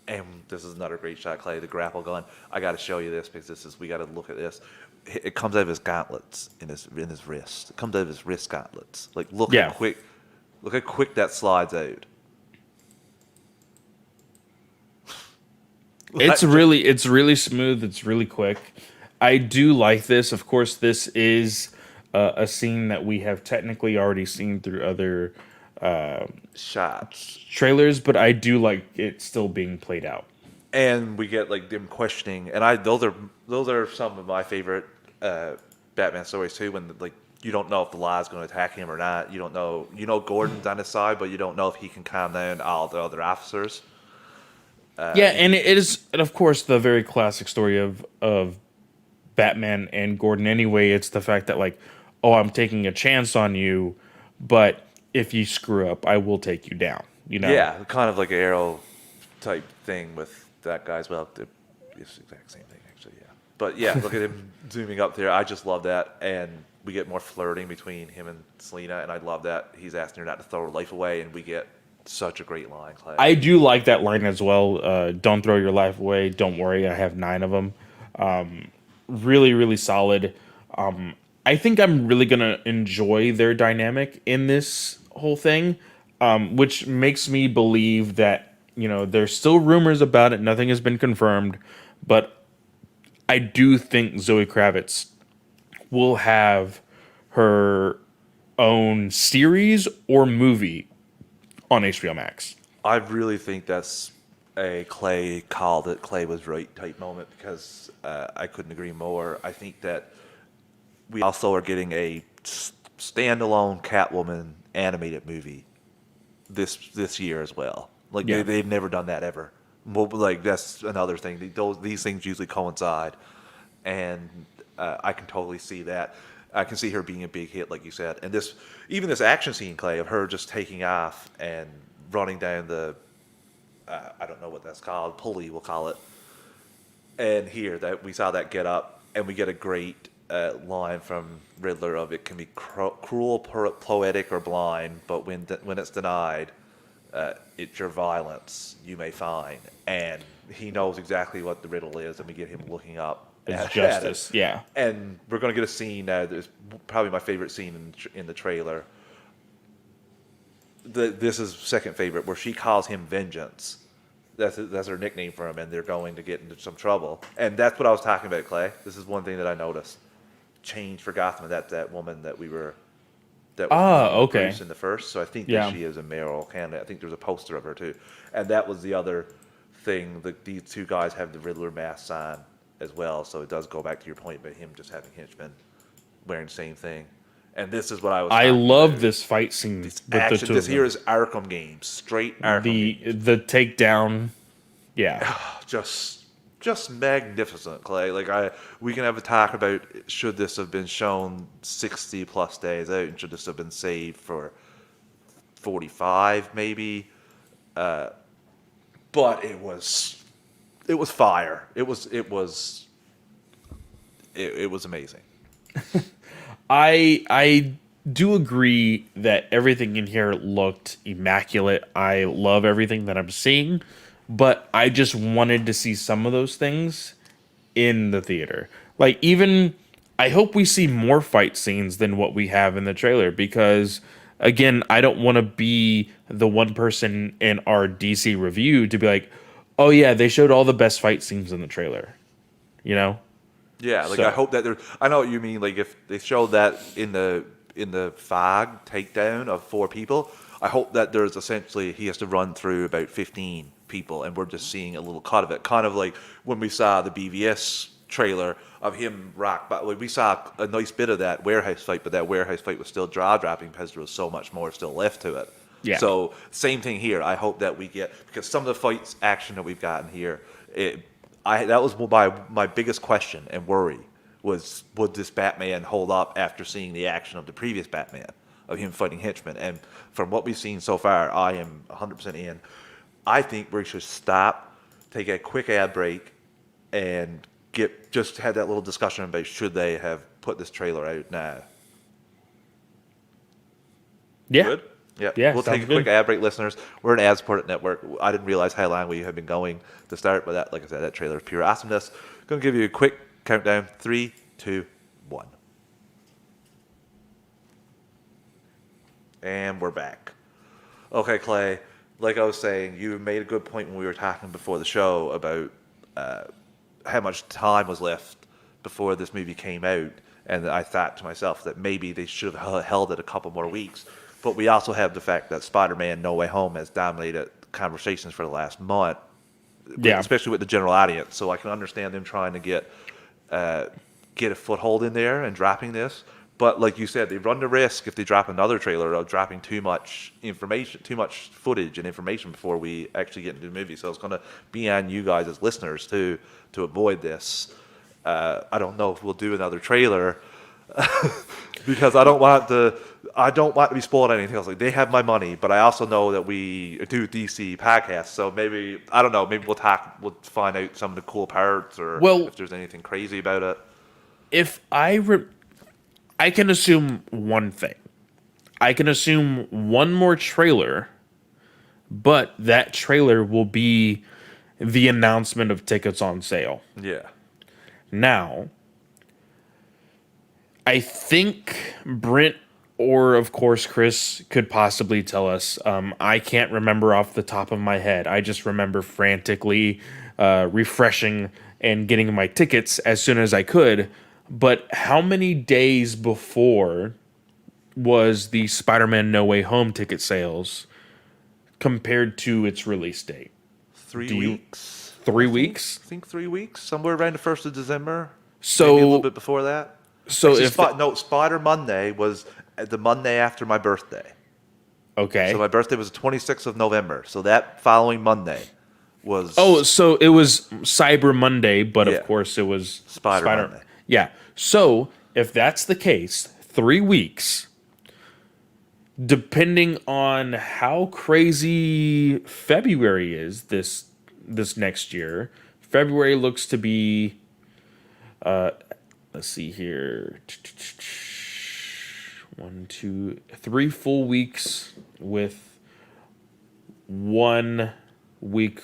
And this is another great shot, Clay. The grapple gun. I got to show you this because we got to look at this. It comes out of his gauntlets in his wrist. It comes out of his wrist gauntlets. Like look Yeah. how quick that slides out. It's really smooth. It's really quick. I do like this. Of course, this is a scene that we have technically already seen through other Shots. trailers, but I do like it still being played out. And we get like them questioning, and those are some of my favorite Batman stories too. When like you don't know if the law is going to attack him or not. You don't know. You know Gordon's on his side, but you don't know if he can calm down all the other officers. Yeah, and it is, and of course, the very classic story of Batman and Gordon. Anyway, it's the fact that like, oh, I'm taking a chance on you, but if you screw up, I will take you down. You know? Yeah, kind of like an Arrow type thing with that guy as well. It's the exact same thing, actually, yeah. But yeah, look at him zooming up there. I just love that. And we get more flirting between him and Selena, and I love that. He's asking her not to throw her life away, and we get such a great line, Clay. I do like that line as well. Don't throw your life away. Don't worry, I have 9 of them. Really, really solid. I think I'm really gonna enjoy their dynamic in this whole thing, which makes me believe that there's still rumors about it. Nothing has been confirmed, but I do think Zoe Kravitz will have her own series or movie on HBO Max. I really think that's a Clay called it. Clay was right type moment, because I couldn't agree more. I think that we also are getting a standalone Catwoman animated movie this year as well. Like Yeah. they've never done that ever. Like that's another thing. These things usually coincide, and I can totally see that. I can see her being a big hit, like you said. And even this action scene, Clay, of her just taking off and running down the, I don't know what that's called, pulley, we'll call it. And here, that we saw that get up, and we get a great line from Riddler of it can be cruel, poetic, or blind, but when it's denied, it's your violence you may find. And he knows exactly what the riddle is, and we get him looking up. It's justice, yeah. And we're going to get a scene that's probably my favorite scene in the trailer. This is second favorite, where she calls him Vengeance. That's her nickname for him, and they're going to get into some trouble. And that's what I was talking about, Clay. This is one thing that I noticed. Change for Gotham. That woman that we were that was meeting with Okay. Bruce in the first. So I think that Yeah. she is a mayoral candidate. I think there's a poster of her too, and that was the other thing. These two guys have the Riddler mask sign as well, so it does go back to your point about him just having henchmen wearing the same thing. And this is what I was I talking love about. this fight scene This with the action. two This of here them. is Arkham games, straight Arkham The games. the takedown. Yeah. Just magnificent, Clay. We can have a talk about should this have been shown 60 plus days out, and should this have been saved for 45 maybe. But it was fire. It was amazing. I do agree that everything in here looked immaculate. I love everything that I'm seeing, but I just wanted to see some of those things in the theater. Like, even I hope we see more fight scenes than what we have in the trailer, because again, I don't want to be the one person in our DC review to be like, "Oh yeah, they showed all the best fight scenes in the trailer." You know? Yeah, So, I hope that there. I know what you mean. Like if they showed that in the fog takedown of 4 people, I hope that there's essentially he has to run through about 15 people, and we're just seeing a little cut of it, kind of like when we saw the BVS trailer of him rock. But like, we saw a nice bit of that warehouse fight, but that warehouse fight was still jaw dropping because there was so much more still left to it. yeah. So same thing here. I hope that we get, because some of the fights action that we've gotten here, that was my biggest question and worry was, would this Batman hold up after seeing the action of the previous Batman, of him fighting henchmen? And from what we've seen so far, I am 100% in. I think we should stop, take a quick ad break, and just have that little discussion about should they have put this trailer out now. Yeah. Good? Yeah. Yeah, We'll take a sounds quick good. ad break, listeners. We're an ad-supported network. I didn't realize how long we have been going to start, but that, like I said, that trailer is pure awesomeness. Going to give you a quick countdown. 3, 2, 1. And we're back. Okay, Clay. Like I was saying, you made a good point when we were talking before the show about how much time was left before this movie came out, and I thought to myself that maybe they should have held it a couple more weeks. But we also have the fact that Spider-Man No Way Home has dominated conversations for the last month, Yeah. especially with the general audience. So I can understand them trying to get a foothold in there and dropping this. But like you said, they run the risk if they drop another trailer of dropping too much information, too much footage and information before we actually get into the movie. So it's going to be on you guys as listeners to avoid this. I don't know if we'll do another trailer because I don't want to be spoiled on anything else. Like, they have my money, but I also know that we do DC podcasts, so maybe I don't know. Maybe we'll find out some of the cool parts, or Well, if there's anything crazy about it. if I can assume one thing. I can assume one more trailer, but that trailer will be the announcement of tickets on sale. Yeah. Now, I think Brent or, of course, Chris could possibly tell us. I can't remember off the top of my head. I just remember frantically refreshing and getting my tickets as soon as I could. But how many days before was the Spider-Man No Way Home ticket sales compared to its release date? 3 weeks. 3 weeks? I think 3 weeks, somewhere around the 1st of December. So maybe a little bit before that. So Actually, Spider Monday was the Monday after my birthday. okay. So my birthday was the 26th of November. So that following Monday was. Oh, so it was Cyber Monday, but Yeah. of course it was Spider Monday. Yeah. So if that's the case, 3 weeks, depending on how crazy February is this next year, February looks to be. Let's see here. 1, 2, 3 full weeks with 1 week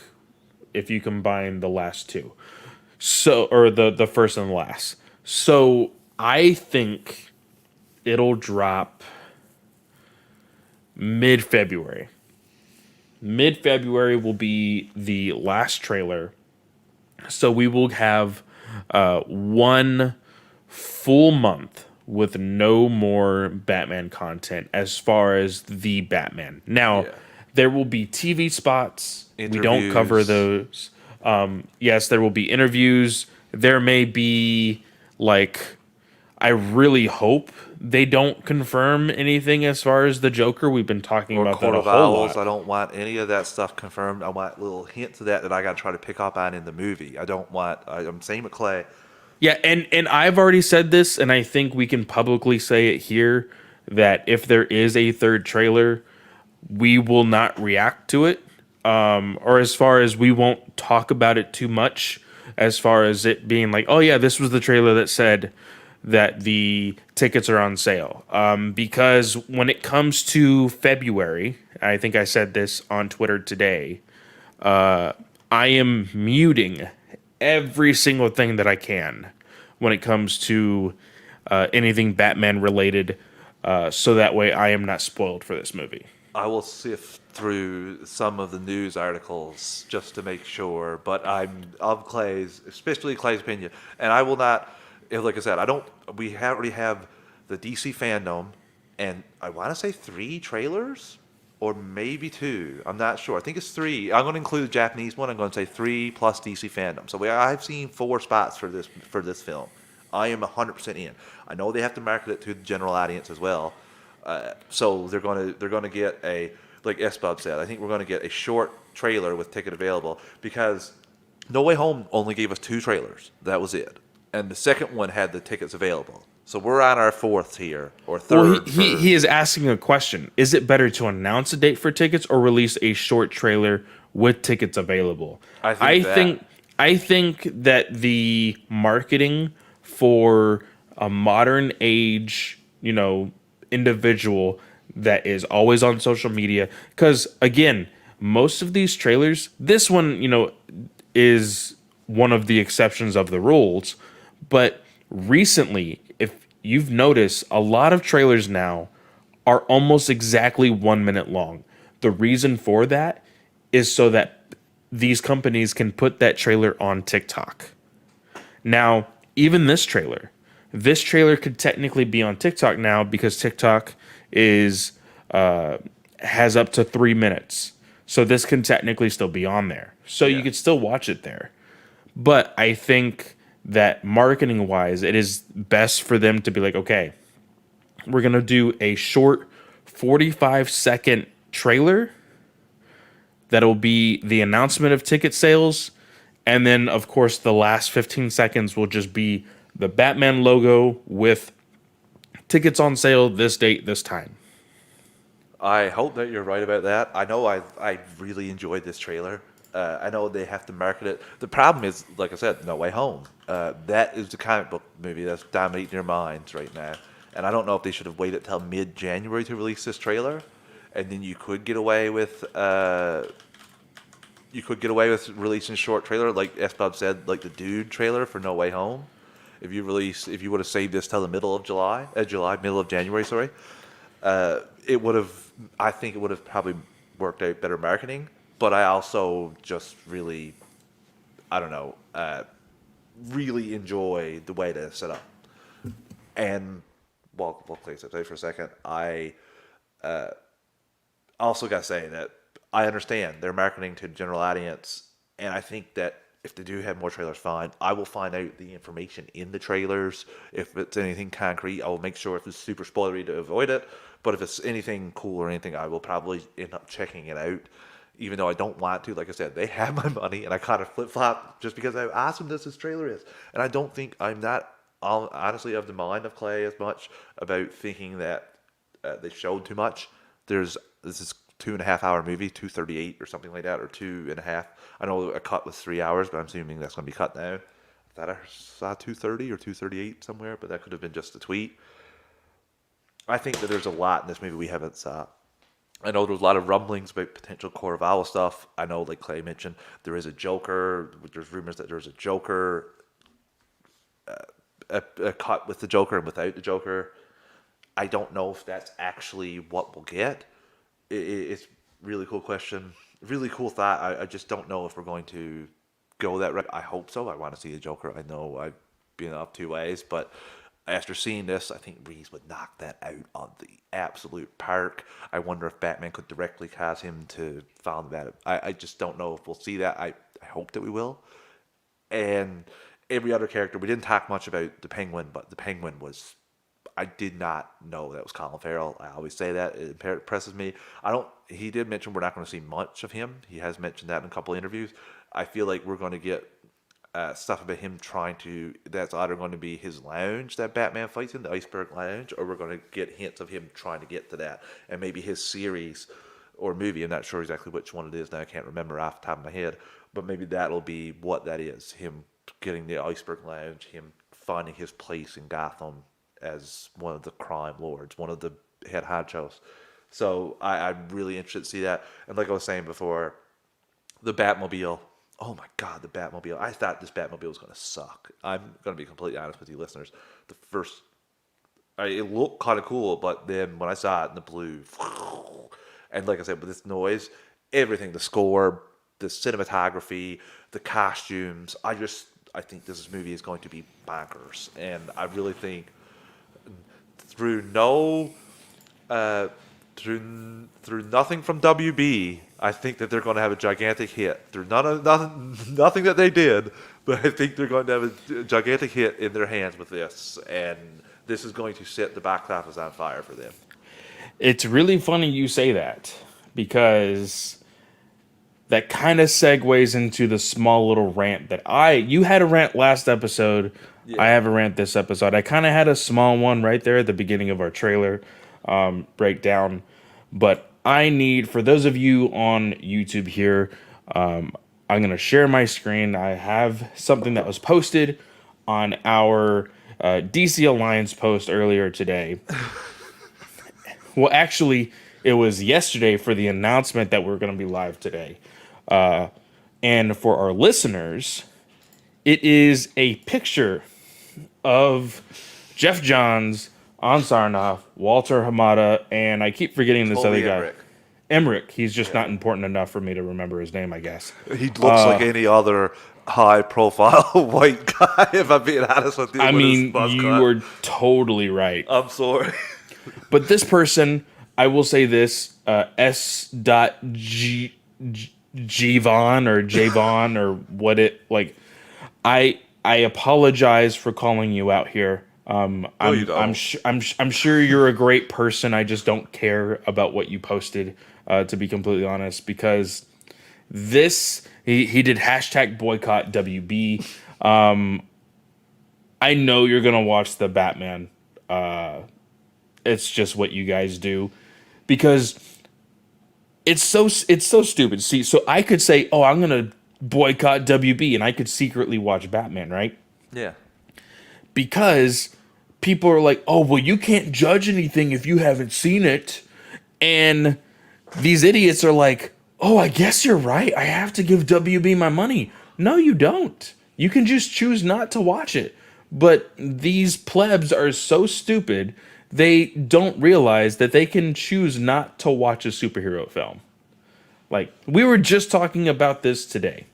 if you combine the last 2. So, or the first and the last. So I think it'll drop mid-February. Mid-February will be the last trailer. So we will have 1 full month with no more Batman content as far as the Batman. Now, Yeah. there will be TV spots. We don't cover Interviews. those. Yes, there will be interviews. There may be like I really hope they don't confirm anything as far as the Joker. We've been talking Or about that Court a of whole Owls. lot. I don't want any of that stuff confirmed. I want little hints of that I got to try to pick up on in the movie. I don't want. I'm same with Clay. Yeah, and I've already said this, and I think we can publicly say it here that if there is a third trailer, we will not react to it, or as far as we won't talk about it too much, as far as it being like, oh yeah, this was the trailer that said that the tickets are on sale. Because when it comes to February, I think I said this on Twitter today. I am muting every single thing that I can when it comes to anything Batman related, so that way I am not spoiled for this movie. I will sift through some of the news articles just to make sure, but I'm of Clay's, especially Clay's opinion, and I will not. Like I said, I don't. Already have the DC fandom, and I want to say 3 trailers, or maybe 2. I'm not sure. I think it's 3. I'm going to include the Japanese one. I'm going to say 3 plus DC fandom. So I've seen 4 spots for this film. I am 100% in. I know they have to market it to the general audience as well. So they're gonna get a, like SBub said. I think we're gonna get a short trailer with ticket available because No Way Home only gave us 2 trailers. That was it, and the second one had the tickets available. So we're on our 4th here or Well, 3rd for. he is asking a question. Is it better to announce a date for tickets or release a short trailer with tickets available? I think I that think I think that the marketing for a modern age, individual that is always on social media, because again, most of these trailers, this one, is one of the exceptions of the rules, but recently, if you've noticed, a lot of trailers now are almost exactly 1 minute long. The reason for that is so that these companies can put that trailer on TikTok. Now, even this trailer could technically be on TikTok now because TikTok is has up to 3 minutes. So this can technically still be on there. So you Yeah. could still watch it there. But I think that marketing wise, it is best for them to be like, okay, we're going to do a short 45-second trailer that'll be the announcement of ticket sales. And then, of course, the last 15 seconds will just be the Batman logo with tickets on sale this date, this time. I hope that you're right about that. I know I really enjoyed this trailer. I know they have to market it. The problem is, like I said, No Way Home. That is the comic book movie that's dominating their minds right now. And I don't know if they should have waited till mid-January to release this trailer, and then you could get away with releasing a short trailer, like SBub said, like the Dude trailer for No Way Home. If you would have saved this till the middle of middle of January, sorry, it would have. I think it would have probably worked out better marketing. But I also just really, I don't know, really enjoy the way to set up. And we'll place it for a second. I also got to say that I understand they're marketing to the general audience, and I think that if they do have more trailers, fine. I will find out the information in the trailers. If it's anything concrete, I will make sure if it's super spoilery to avoid it. But if it's anything cool or anything, I will probably end up checking it out. Even though I don't want to, like I said, they have my money, and I kind of flip flop just because how awesome this trailer is. And I don't think I'm not honestly of the mind of Clay as much about thinking that they showed too much. This is 2.5 hour movie, 2:38 or something like that, or 2.5. I know a cut was 3 hours, but I'm assuming that's going to be cut now. I thought I saw 2:30 or 2:38 somewhere, but that could have been just a tweet. I think that there's a lot in this movie we haven't saw. I know there was a lot of rumblings about potential Court of Owl stuff. I know, like Clay mentioned, there is a Joker. There's rumors that there's a Joker, a cut with the Joker and without the Joker. I don't know if that's actually what we'll get. It's a really cool question, really cool thought. I just don't know if we're going to go that route. I hope so. I want to see the Joker. I know I've been up 2 ways, but after seeing this, I think Reeves would knock that out on the absolute park. I wonder if Batman could directly cast him to found that. I just don't know if we'll see that. I hope that we will. And every other character, we didn't talk much about the Penguin, but the Penguin was, I did not know that was Colin Farrell. I always say that. It impresses me. He did mention we're not going to see much of him. He has mentioned that in a couple of interviews. I feel like we're going to get stuff about him that's either going to be his lounge that Batman fights in, the Iceberg Lounge, or we're going to get hints of him trying to get to that. And maybe his series or movie, I'm not sure exactly which one it is now, I can't remember off the top of my head, but maybe that'll be what that is, him getting the Iceberg Lounge, him finding his place in Gotham as one of the crime lords, one of the head honchos. So I'm really interested to see that. And like I was saying before, the Batmobile, oh my God, the Batmobile. I thought this Batmobile was going to suck. I'm going to be completely honest with you listeners. It looked kind of cool, but then when I saw it in the blue, and like I said, with this noise, everything, the score, the cinematography, the costumes, I think this movie is going to be bonkers. And I really think through nothing from WB, I think that they're going to have a gigantic hit. Through nothing that they did, but I think they're going to have a gigantic hit in their hands with this, and this is going to set the box office on fire for them. It's really funny you say that, because that kind of segues into the small little rant that you had a rant last episode. Yeah. I have a rant this episode. I kind of had a small one right there at the beginning of our trailer breakdown. But I need, for those of you on YouTube here, I'm going to share my screen. I have something that was posted on our DC Alliance post earlier today. Well, actually, it was yesterday for the announcement that we're going to be live today. And for our listeners, it is a picture of Jeff Johns, An Sarnoff, Walter Hamada, and I keep forgetting this other guy. Emmerich. He's just not important enough for me to remember his name, I guess. He looks like any other high-profile white guy, if I'm being honest with you. I mean, you are totally right. I'm sorry. But this person, I will say this, S.G. Javon or Javon or what it, like, I apologize for calling you out here. I'm sure you're a great person. I just don't care about what you posted, to be completely honest, because this, he did hashtag boycott WB. I know you're going to watch the Batman. It's just what you guys do, because it's so stupid. See, so I could say, oh, I'm going to boycott WB, and I could secretly watch Batman, right? Yeah. Because people are like, oh, well, you can't judge anything if you haven't seen it. And these idiots are like, oh, I guess you're right. I have to give WB my money. No, you don't. You can just choose not to watch it. But these plebs are so stupid, they don't realize that they can choose not to watch a superhero film. Like, we were just talking about this today.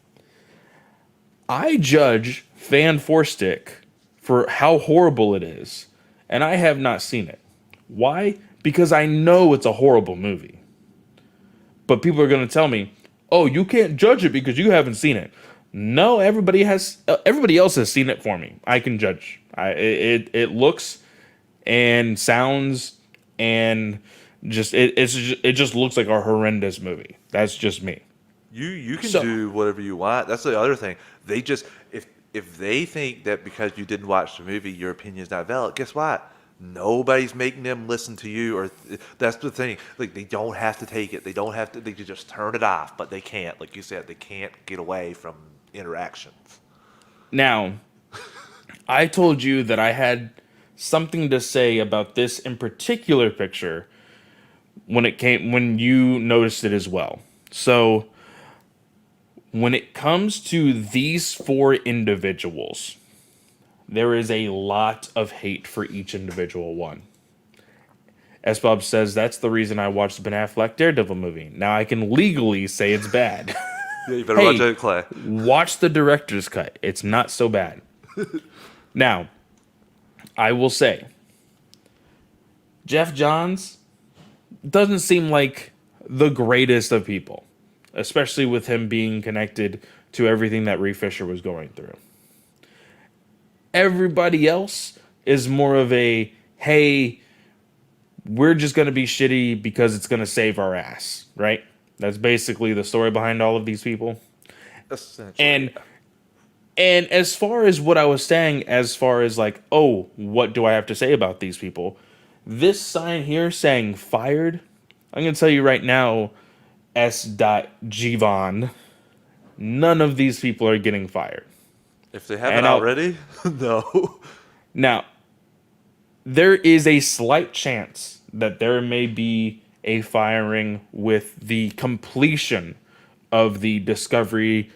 I judge Fan 4-Stick for how horrible it is, and I have not seen it. Why? Because I know it's a horrible movie. But people are going to tell me, oh, you can't judge it because you haven't seen it. No, everybody else has seen it for me. I can judge. It looks and sounds and just it just looks like a horrendous movie. That's just me. You can do whatever you want. That's the other thing. They just if they think that because you didn't watch the movie your opinion is not valid, guess what? Nobody's making them listen to you, or that's the thing. Like, they don't have to take it. They don't have to. They can just turn it off, but they can't. Like you said, they can't get away from interactions. Now, I told you that I had something to say about this in particular picture when you noticed it as well. So, when it comes to these four individuals, there is a lot of hate for each individual one. S. Bob says, that's the reason I watched the Ben Affleck Daredevil movie. Now I can legally say it's bad. Yeah, you better watch it, Clay. Watch the director's cut. It's not so bad. Now, I will say, Jeff Johns doesn't seem like the greatest of people, especially with him being connected to everything that Reeve Fisher was going through. Everybody else is more of a, hey, we're just going to be shitty because it's going to save our ass, right? That's basically the story behind all of these people. Essentially. And as far as what I was saying, as far as like, oh, what do I have to say about these people? This sign here saying fired, I'm going to tell you right now, S. Gvon, none of these people are getting fired. If they haven't And already, no. now, there is a slight chance that there may be a firing with the completion of the Discovery,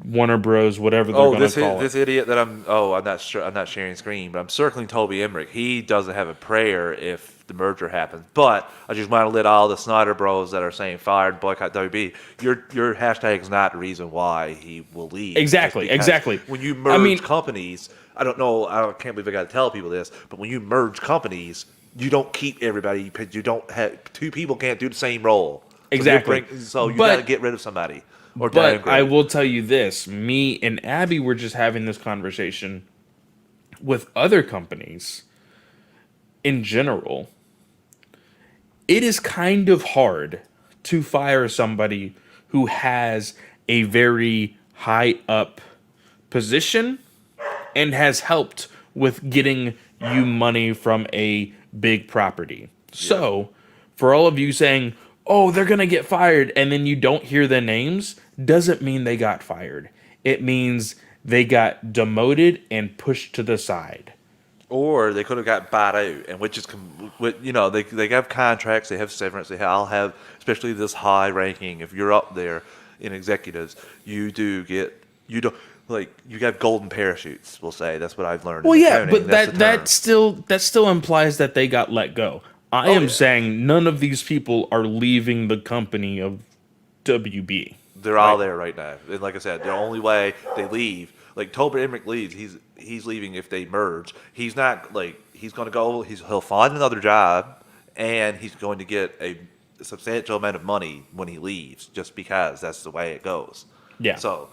Warner Bros, whatever they're going to call this it. idiot that I'm not sure, I'm not sharing screen, but I'm circling Toby Emmerich. He doesn't have a prayer if the merger happens. But I just want to let all the Snyder Bros that are saying fired, boycott WB. Your hashtag is not the reason why he will leave. Exactly. When you merge companies, I can't believe I got to tell people this, but when you merge companies, you don't keep everybody. You don't have two people can't do the same role. Exactly. So you got to get rid of somebody. But downgrade. I will tell you this: me and Abby were just having this conversation with other companies in general. It is kind of hard to fire somebody who has a very high up position and has helped with getting you money from a big property. Yeah. So, for all of you saying, oh, they're going to get fired, and then you don't hear the names, doesn't mean they got fired. It means they got demoted and pushed to the side. Or they could have got bought out, and they have contracts, they have severance, all have, especially this high ranking. If you're up there in executives, you have golden parachutes. We'll say that's what I've learned. Well, yeah, but that still implies that they got let go. I am saying none of these people are leaving the company of WB. They're all there right now, and like I said, the only way they leave, like Toby Emmerich leaves, he's leaving if they merge. He's not he's going to go. He'll find another job, and he's going to get a substantial amount of money when he leaves, just because that's the way it goes. Yeah. So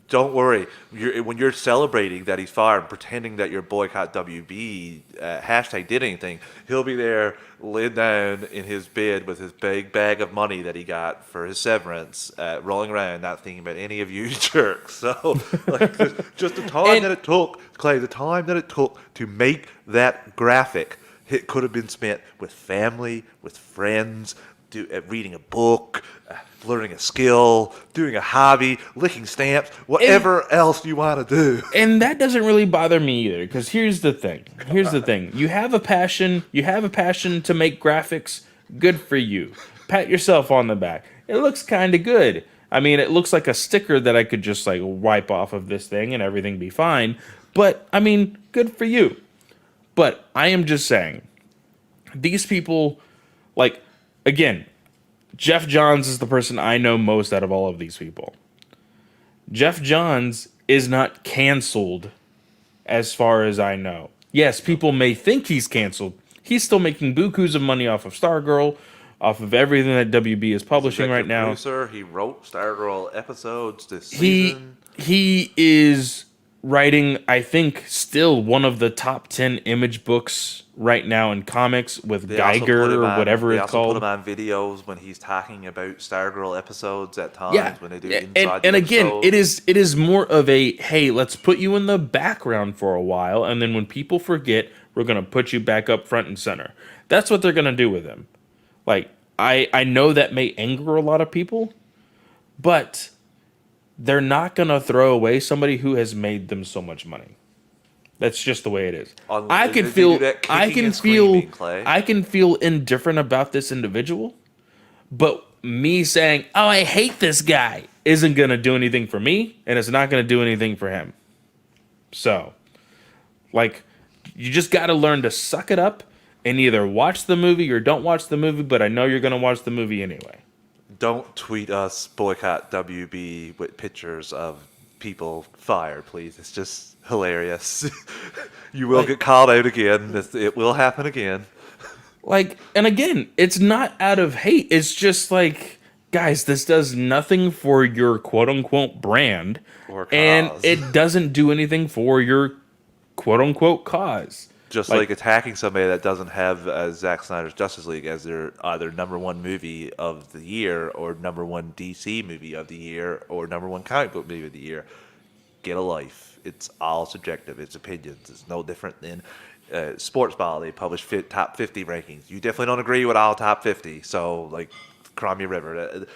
don't worry. When you're celebrating that he's fired, pretending that your boycott WB hashtag did anything, he'll be there laid down in his bed with his big bag of money that he got for his severance, rolling around, not thinking about any of you jerks. So, just the time that it took, Clay, the time that it took to make that graphic, it could have been spent with family, with friends, reading a book, learning a skill, doing a hobby, licking stamps, whatever else you want to do. And that doesn't really bother me either, because here's the thing. You have a passion to make graphics. Good for you. Pat yourself on the back. It looks kind of good. I mean, it looks like a sticker that I could just wipe off of this thing and everything be fine. But, I mean, good for you. But I am just saying, these people, again, Jeff Johns is the person I know most out of all of these people. Jeff Johns is not canceled as far as I know. Yes, people may think he's canceled. He's still making bukus of money off of Stargirl, off of everything that WB is publishing right now. He wrote Stargirl episodes this season. He is writing, I think, still one of the top 10 image books right now in comics with Geiger or whatever it's called. They also put him on videos when he's talking about Stargirl episodes at times when they do inside and the again, episode. it is more of a, hey, let's put you in the background for a while, and then when people forget, we're going to put you back up front and center. That's what they're going to do with him. I know that may anger a lot of people, but they're not going to throw away somebody who has made them so much money. That's just the way it is. I can feel indifferent about this individual, but me saying, "Oh, I hate this guy," isn't going to do anything for me, and it's not going to do anything for him. So, you just got to learn to suck it up and either watch the movie or don't watch the movie, but I know you're going to watch the movie anyway. Don't tweet us boycott WB with pictures of people fired, please. It's just hilarious. You will get called out again. It will happen again. Like, and again, it's not out of hate. It's just like, guys, this does nothing for your quote unquote brand, Or and cause. it doesn't do anything for your quote unquote cause. Just like attacking somebody that doesn't have Zack Snyder's Justice League as their either #1 movie of the year or #1 DC movie of the year or #1 comic book movie of the year. Get a life. It's all subjective. It's opinions. It's no different than Sports Ball. They publish top 50 rankings. You definitely don't agree with all top 50. So, like, cry me a river.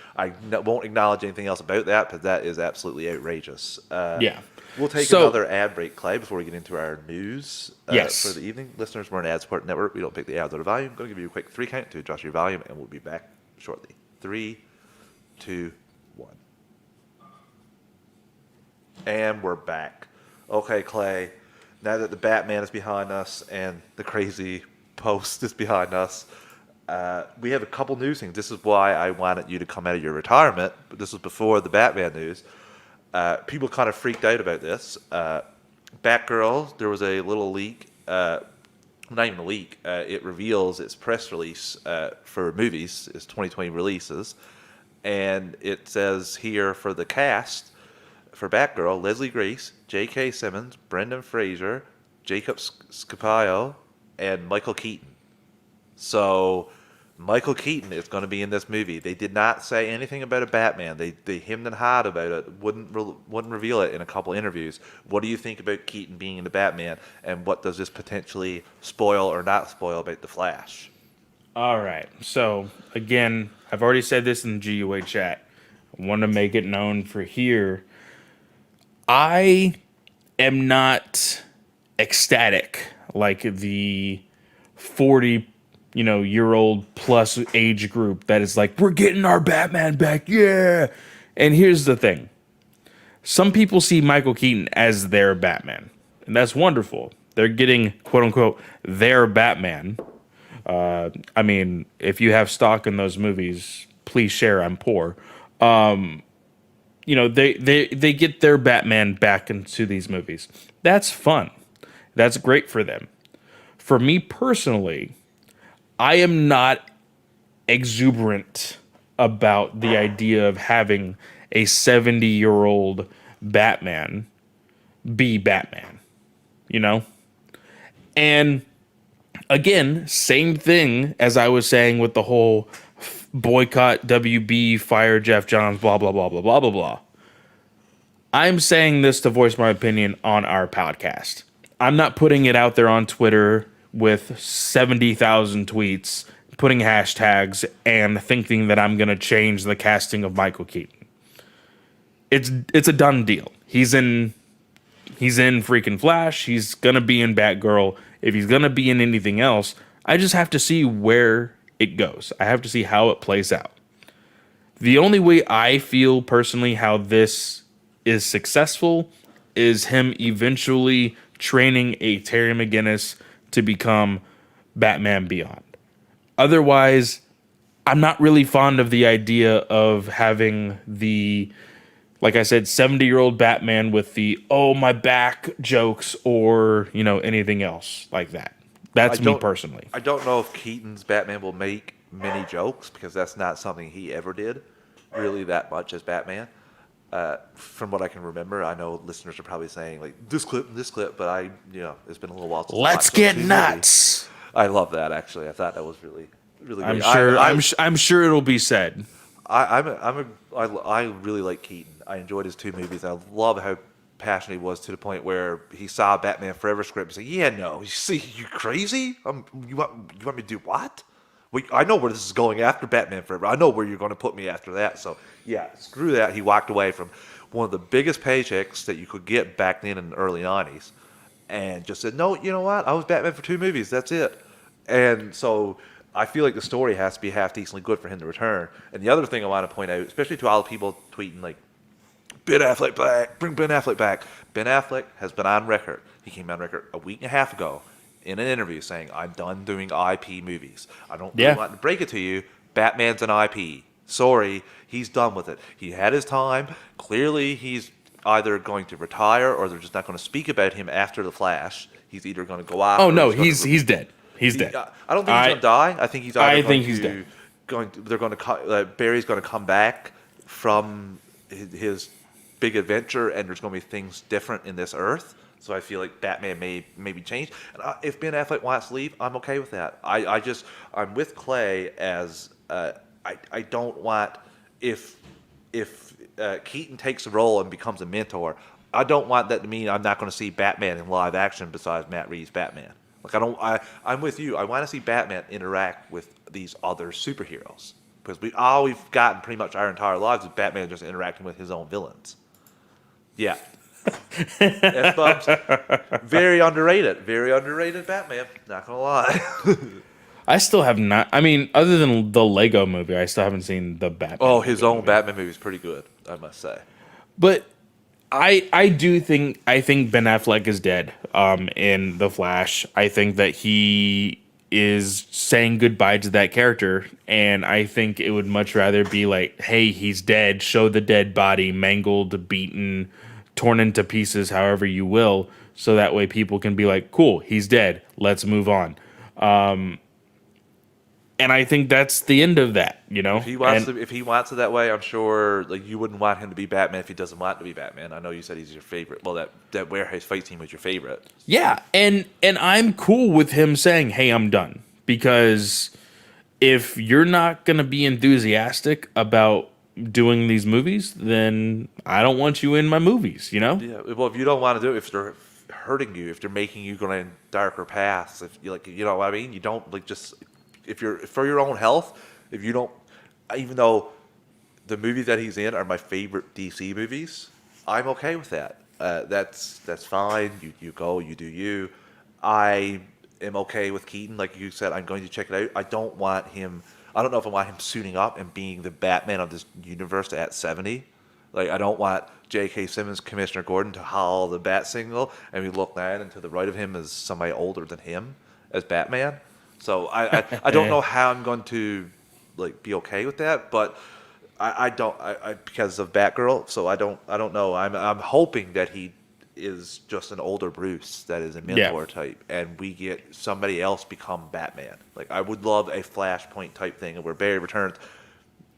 Won't acknowledge anything else about that because that is absolutely outrageous. Yeah. We'll take another ad break, Clay, before we get into our news Yes. for the evening. Listeners, we're an ad-supported network. We don't pick the ads out of volume. I'm going to give you a quick 3 count to adjust your volume, and we'll be back shortly. 3, 2, 1. And we're back. Okay, Clay, now that the Batman is behind us and the crazy post is behind us, we have a couple news things. This is why I wanted you to come out of your retirement, but this was before the Batman news. People kind of freaked out about this. Batgirl, there was a little leak, not even a leak, it reveals its press release for movies, its 2020 releases, and it says here for the cast, for Batgirl, Leslie Grace, J.K. Simmons, Brendan Fraser, Jacob Scapio, and Michael Keaton. So Michael Keaton is going to be in this movie. They did not say anything about a Batman. They hemmed and hawed about it. Wouldn't reveal it in a couple interviews. What do you think about Keaton being in the Batman, and what does this potentially spoil or not spoil about the Flash? All right. So again, I've already said this in the GUA chat. I want to make it known for here. I am not ecstatic like the 40 year old plus age group that is like, we're getting our Batman back, yeah. And here's the thing. Some people see Michael Keaton as their Batman, and that's wonderful. They're getting, quote unquote, their Batman. I mean, if you have stock in those movies, please share. I'm poor. They get their Batman back into these movies. That's fun. That's great for them. For me personally, I am not exuberant about the idea of having a 70-year-old Batman be Batman, And again, same thing as I was saying with the whole boycott WB, fire Jeff Johns, blah, blah, blah, blah, blah, blah, blah. I'm saying this to voice my opinion on our podcast. I'm not putting it out there on Twitter with 70,000 tweets, putting hashtags, and thinking that I'm going to change the casting of Michael Keaton. It's a done deal. He's in freaking Flash. He's going to be in Batgirl. If he's going to be in anything else, I just have to see where it goes. I have to see how it plays out. The only way I feel personally how this is successful is him eventually training a Terry McGinnis to become Batman Beyond. Otherwise, I'm not really fond of the idea of having the, like I said, 70-year-old Batman with the, oh, my back jokes or, anything else like that. That's me personally. I don't know if Keaton's Batman will make many jokes because that's not something he ever did really that much as Batman. From what I can remember, I know listeners are probably saying like this clip, but it's been a little while since Let's get nuts. I love that actually. I thought that was really, really. I'm sure it'll be said. I really like Keaton. I enjoyed his 2 movies. I love how passionate he was to the point where he saw a Batman Forever script and said, "Yeah, no, you crazy? You want me to do what? I know where this is going after Batman Forever. I know where you're going to put me after that. So, yeah, screw that." He walked away from one of the biggest paychecks that you could get back then in the early 90s and just said, no, you know what? I was Batman for 2 movies. That's it. And so I feel like the story has to be half decently good for him to return. And the other thing I want to point out, especially to all the people tweeting like, Ben Affleck back, bring Ben Affleck back. Ben Affleck has been on record. He came on record a week and a half ago in an interview saying, I'm done doing IP movies. I don't really want to break it to you. Batman's an IP. Sorry, he's done with it. He had his time. Clearly, he's either going to retire or they're just not going to speak about him after the Flash. He's either going to go off. Oh or no, he's he's dead. He's dead. I don't think he's going to die. I think he's either I going think he's to dead. they're going to Barry's going to come back from his big adventure, and there's going to be things different in this Earth. So I feel like Batman may maybe change. And if Ben Affleck wants to leave, I'm okay with that. I'm with Clay as I don't want if Keaton takes the role and becomes a mentor. I don't want that to mean I'm not going to see Batman in live action besides Matt Reeves' Batman. Like I'm with you. I want to see Batman interact with these other superheroes because all we've gotten pretty much our entire lives is Batman just interacting with his own villains. Yeah. F-Bubs, very underrated Batman, not gonna lie. I still have not. I mean, other than the Lego movie, I still haven't seen the Batman. Oh, his own movie. Batman movie is pretty good, I must say. But I do think Ben Affleck is dead. In the Flash, I think that he is saying goodbye to that character, and I think it would much rather be like, hey, he's dead. Show the dead body, mangled, beaten, torn into pieces, however you will, so that way people can be like, cool, he's dead. Let's move on. And I think that's the end of that, you know. If he wants it that way, I'm sure like you wouldn't want him to be Batman if he doesn't want to be Batman. I know you said he's your favorite. Well, that Warehouse fight team was your favorite. Yeah, and I'm cool with him saying, "Hey, I'm done," because if you're not gonna be enthusiastic about doing these movies, then I don't want you in my movies. You know? Yeah. Well, if you don't want to do it, if they're hurting you, if they're making you go in darker paths, if you like, you know what I mean. You don't like just. If you're for your own health, if you don't, even though the movies that he's in are my favorite DC movies, I'm okay with that. That's fine. You go, you do you. I am okay with Keaton. Like you said, I'm going to check it out. I don't want him. I don't know if I want him suiting up and being the Batman of this universe at 70. Like I don't want J.K. Simmons, Commissioner Gordon, to howl the bat signal, and we look down and to the right of him is somebody older than him as Batman. So I don't know how I'm going to like be okay with that, but I don't because of Batgirl. So I don't know. I'm hoping that he is just an older Bruce that is a mentor type, and we get somebody else become Batman. Like I would love a Flashpoint type thing where Barry returns.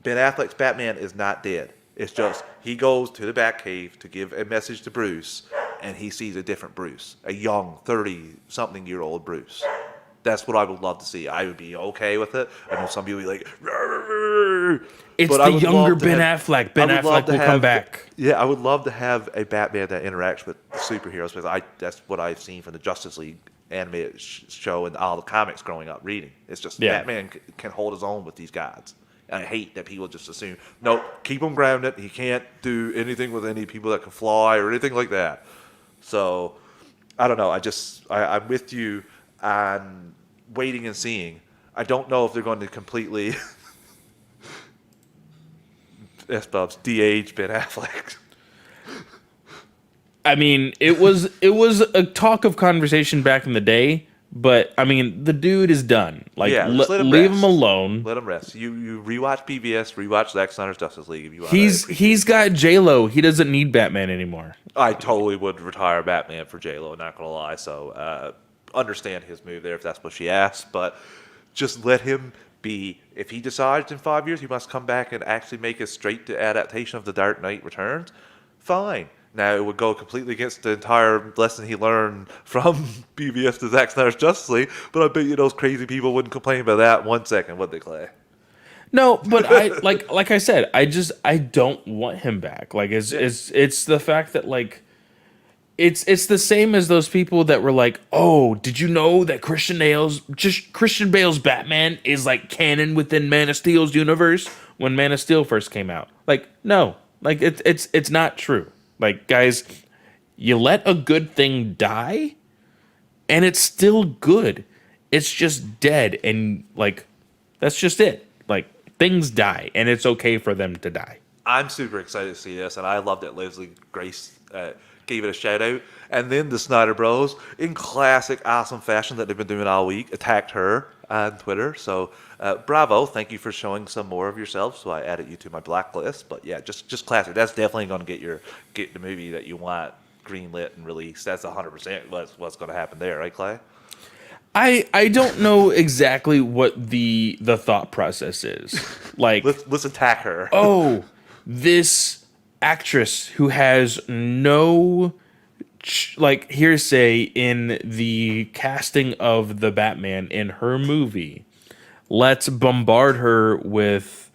Ben Affleck's Batman is not dead. It's just he goes to the Batcave to give a message to Bruce, and he sees a different Bruce, a young 30-something-year-old Bruce. That's what I would love to see. I would be okay with it. I know some people will be like, "Rrr." It's the younger Ben Affleck. Ben Affleck will come back. Yeah, I would love to have a Batman that interacts with the superheroes because that's what I've seen from the Justice League animated show and all the comics growing up reading. It's just Batman can hold his own with these guys. And I hate that people just assume, no, keep him grounded. He can't do anything with any people that can fly or anything like that. So, I don't know. I'm with you on waiting and seeing. I don't know if they're going to completely S-Bubs de-age Ben Affleck. I mean, it was a talk of conversation back in the day, but I mean, the dude is done. Like, leave him alone. Let him rest. You rewatch PBS, rewatch Zack Snyder's Justice League if you want. He's got J-Lo. He doesn't need Batman anymore. I totally would retire Batman for J-Lo. Not gonna lie. So understand his move there if that's what she asked, but just let him be. If he decides in 5 years he must come back and actually make a straight to adaptation of The Dark Knight Returns, fine. Now, it would go completely against the entire lesson he learned from BVS to Zack Snyder's Justice League, but I bet you those crazy people wouldn't complain about that 1 second, would they, Clay? No, but I like I said, I don't want him back. Like it's the fact that like it's the same as those people that were like, "Oh, did you know that Christian Bale's Batman is like canon within Man of Steel's universe?" When Man of Steel first came out. Like, no. Like it's not true. Like, guys, you let a good thing die and it's still good. It's just dead, and like that's just it. Like, things die and it's okay for them to die. I'm super excited to see this, and I love that Leslie Grace gave it a shout out. And then the Snyder Bros, in classic awesome fashion that they've been doing all week, attacked her on Twitter. So bravo, thank you for showing some more of yourself. So I added you to my blacklist. But yeah, just classic. That's definitely going to get the movie that you want greenlit and released. That's 100% what's going to happen there, right, Clay? I don't know exactly what the thought process is. Like, Let's attack her. oh, this actress who has no like hearsay in the casting of the Batman in her movie. Let's bombard her with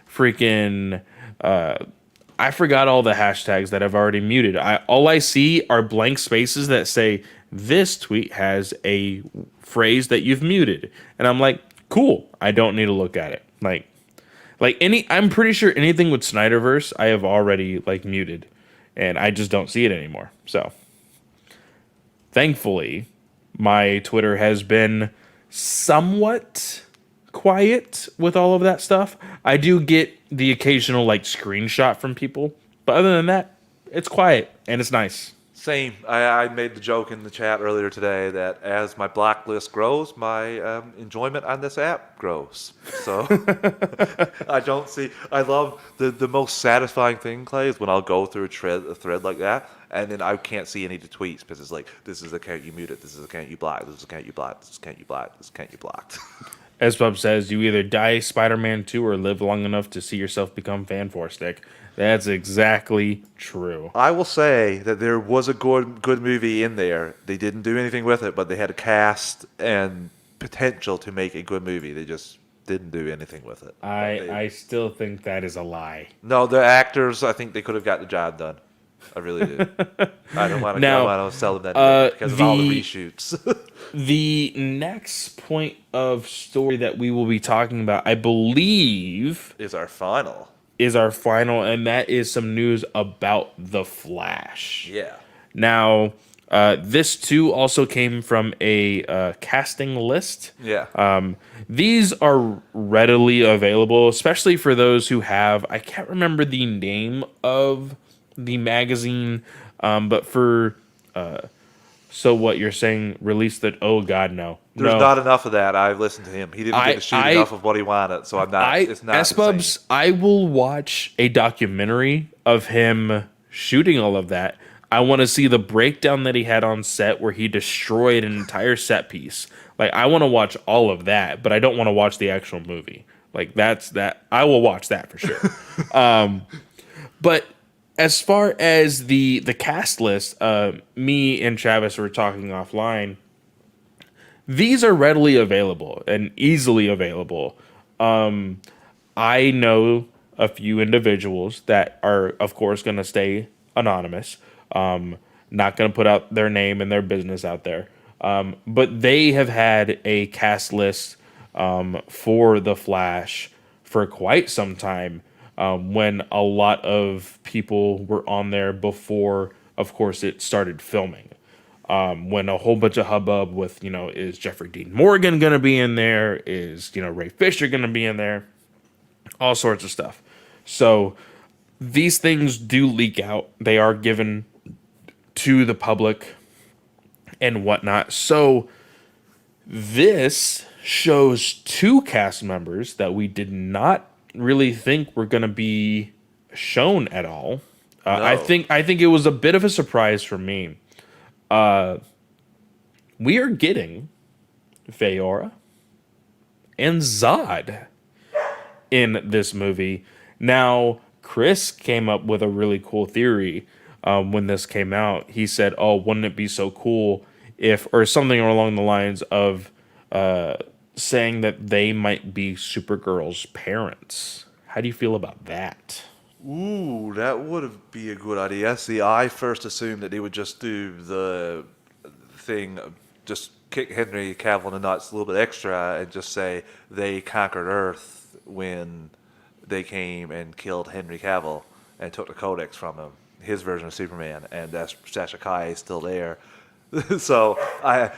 freaking I forgot all the hashtags that I've already muted. All I see are blank spaces that say this tweet has a phrase that you've muted. And I'm like, cool. I don't need to look at it. I'm pretty sure anything with Snyderverse I have already like muted and I just don't see it anymore. So thankfully, my Twitter has been somewhat quiet with all of that stuff. I do get the occasional like screenshot from people, but other than that, it's quiet and it's nice. Same. I made the joke in the chat earlier today that as my blacklist grows, my enjoyment on this app grows. So I love the most satisfying thing, Clay, is when I'll go through a thread like that, and then I can't see any of the tweets because it's like, this is the account you muted, this is the account you blocked, this is the account you blocked, this is the account you blocked, this is the account you blocked. As Bub says, you either die Spider-Man 2 or live long enough to see yourself become Fan4Stick. That's exactly true. I will say that there was a good movie in there. They didn't do anything with it, but they had a cast and potential to make a good movie. They just didn't do anything with it. I still think that is a lie. No, the actors, I think they could have got the job done. I really do. I don't want to sell them that because of all the reshoots. The next point of story that we will be talking about, I believe, is our final, and that is some news about The Flash. Yeah. Now, this too also came from a casting list. Yeah. These are readily available, especially for those who have, I can't remember the name of the magazine, but for so what you're saying, release that? Oh God, no. There's not enough of that. I've listened to him. He didn't get to shoot enough of what he wanted, so I'm not. It's not. S-Bubs, I will watch a documentary of him shooting all of that. I want to see the breakdown that he had on set where he destroyed an entire set piece. Like, I want to watch all of that, but I don't want to watch the actual movie. Like, that's that. I will watch that for sure. But as far as the cast list, me and Travis were talking offline. These are readily available and easily available. I know a few individuals that are, of course, going to stay anonymous. Not going to put out their name and their business out there. But they have had a cast list for The Flash for quite some time. When a lot of people were on there before, of course, it started filming. When a whole bunch of hubbub with, is Jeffrey Dean Morgan going to be in there? Is, Ray Fisher going to be in there? All sorts of stuff. So these things do leak out. They are given to the public and whatnot. So this shows two cast members that we did not really think were going to be shown at all. No. I think it was a bit of a surprise for me. We are getting Feora and Zod in this movie. Now, Chris came up with a really cool theory when this came out. He said, "Oh, wouldn't it be so cool if," or something along the lines of saying that they might be Supergirl's parents. How do you feel about that? Ooh, that would be a good idea. See, I first assumed that they would just do the thing, just kick Henry Cavill in the nuts a little bit extra and just say they conquered Earth when they came and killed Henry Cavill and took the Codex from him, his version of Superman, and that's Sasha Kai is still there. So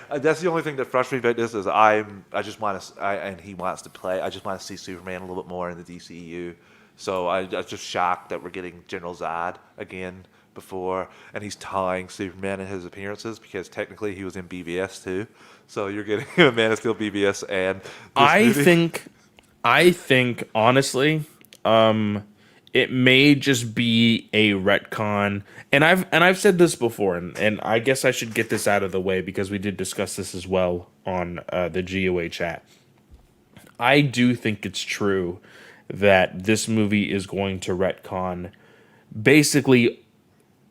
that's the only thing that frustrates me about this is I just want to, and he wants to play. I just want to see Superman a little bit more in the DCEU. So I'm just shocked that we're getting General Zod again before, and he's tying Superman in his appearances because technically he was in BVS too. So you're getting a Man of Steel BVS and this I movie. think, I think honestly, it may just be a retcon, and I've said this before, and I guess I should get this out of the way because we did discuss this as well on the GOA chat. I do think it's true that this movie is going to retcon basically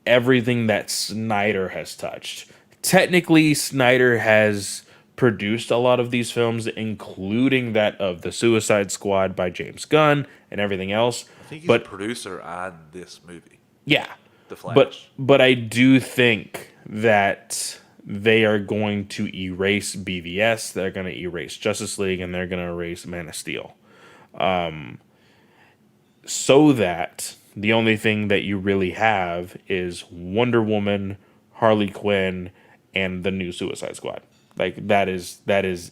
everything that Snyder has touched. Technically, Snyder has produced a lot of these films, including that of the Suicide Squad by James Gunn and everything else. I think he's a But producer on this movie, yeah, The but Flash. I do think that they are going to erase BVS, they're going to erase Justice League, and they're going to erase Man of Steel, so that the only thing that you really have is Wonder Woman, Harley Quinn, and the new Suicide Squad. Like that is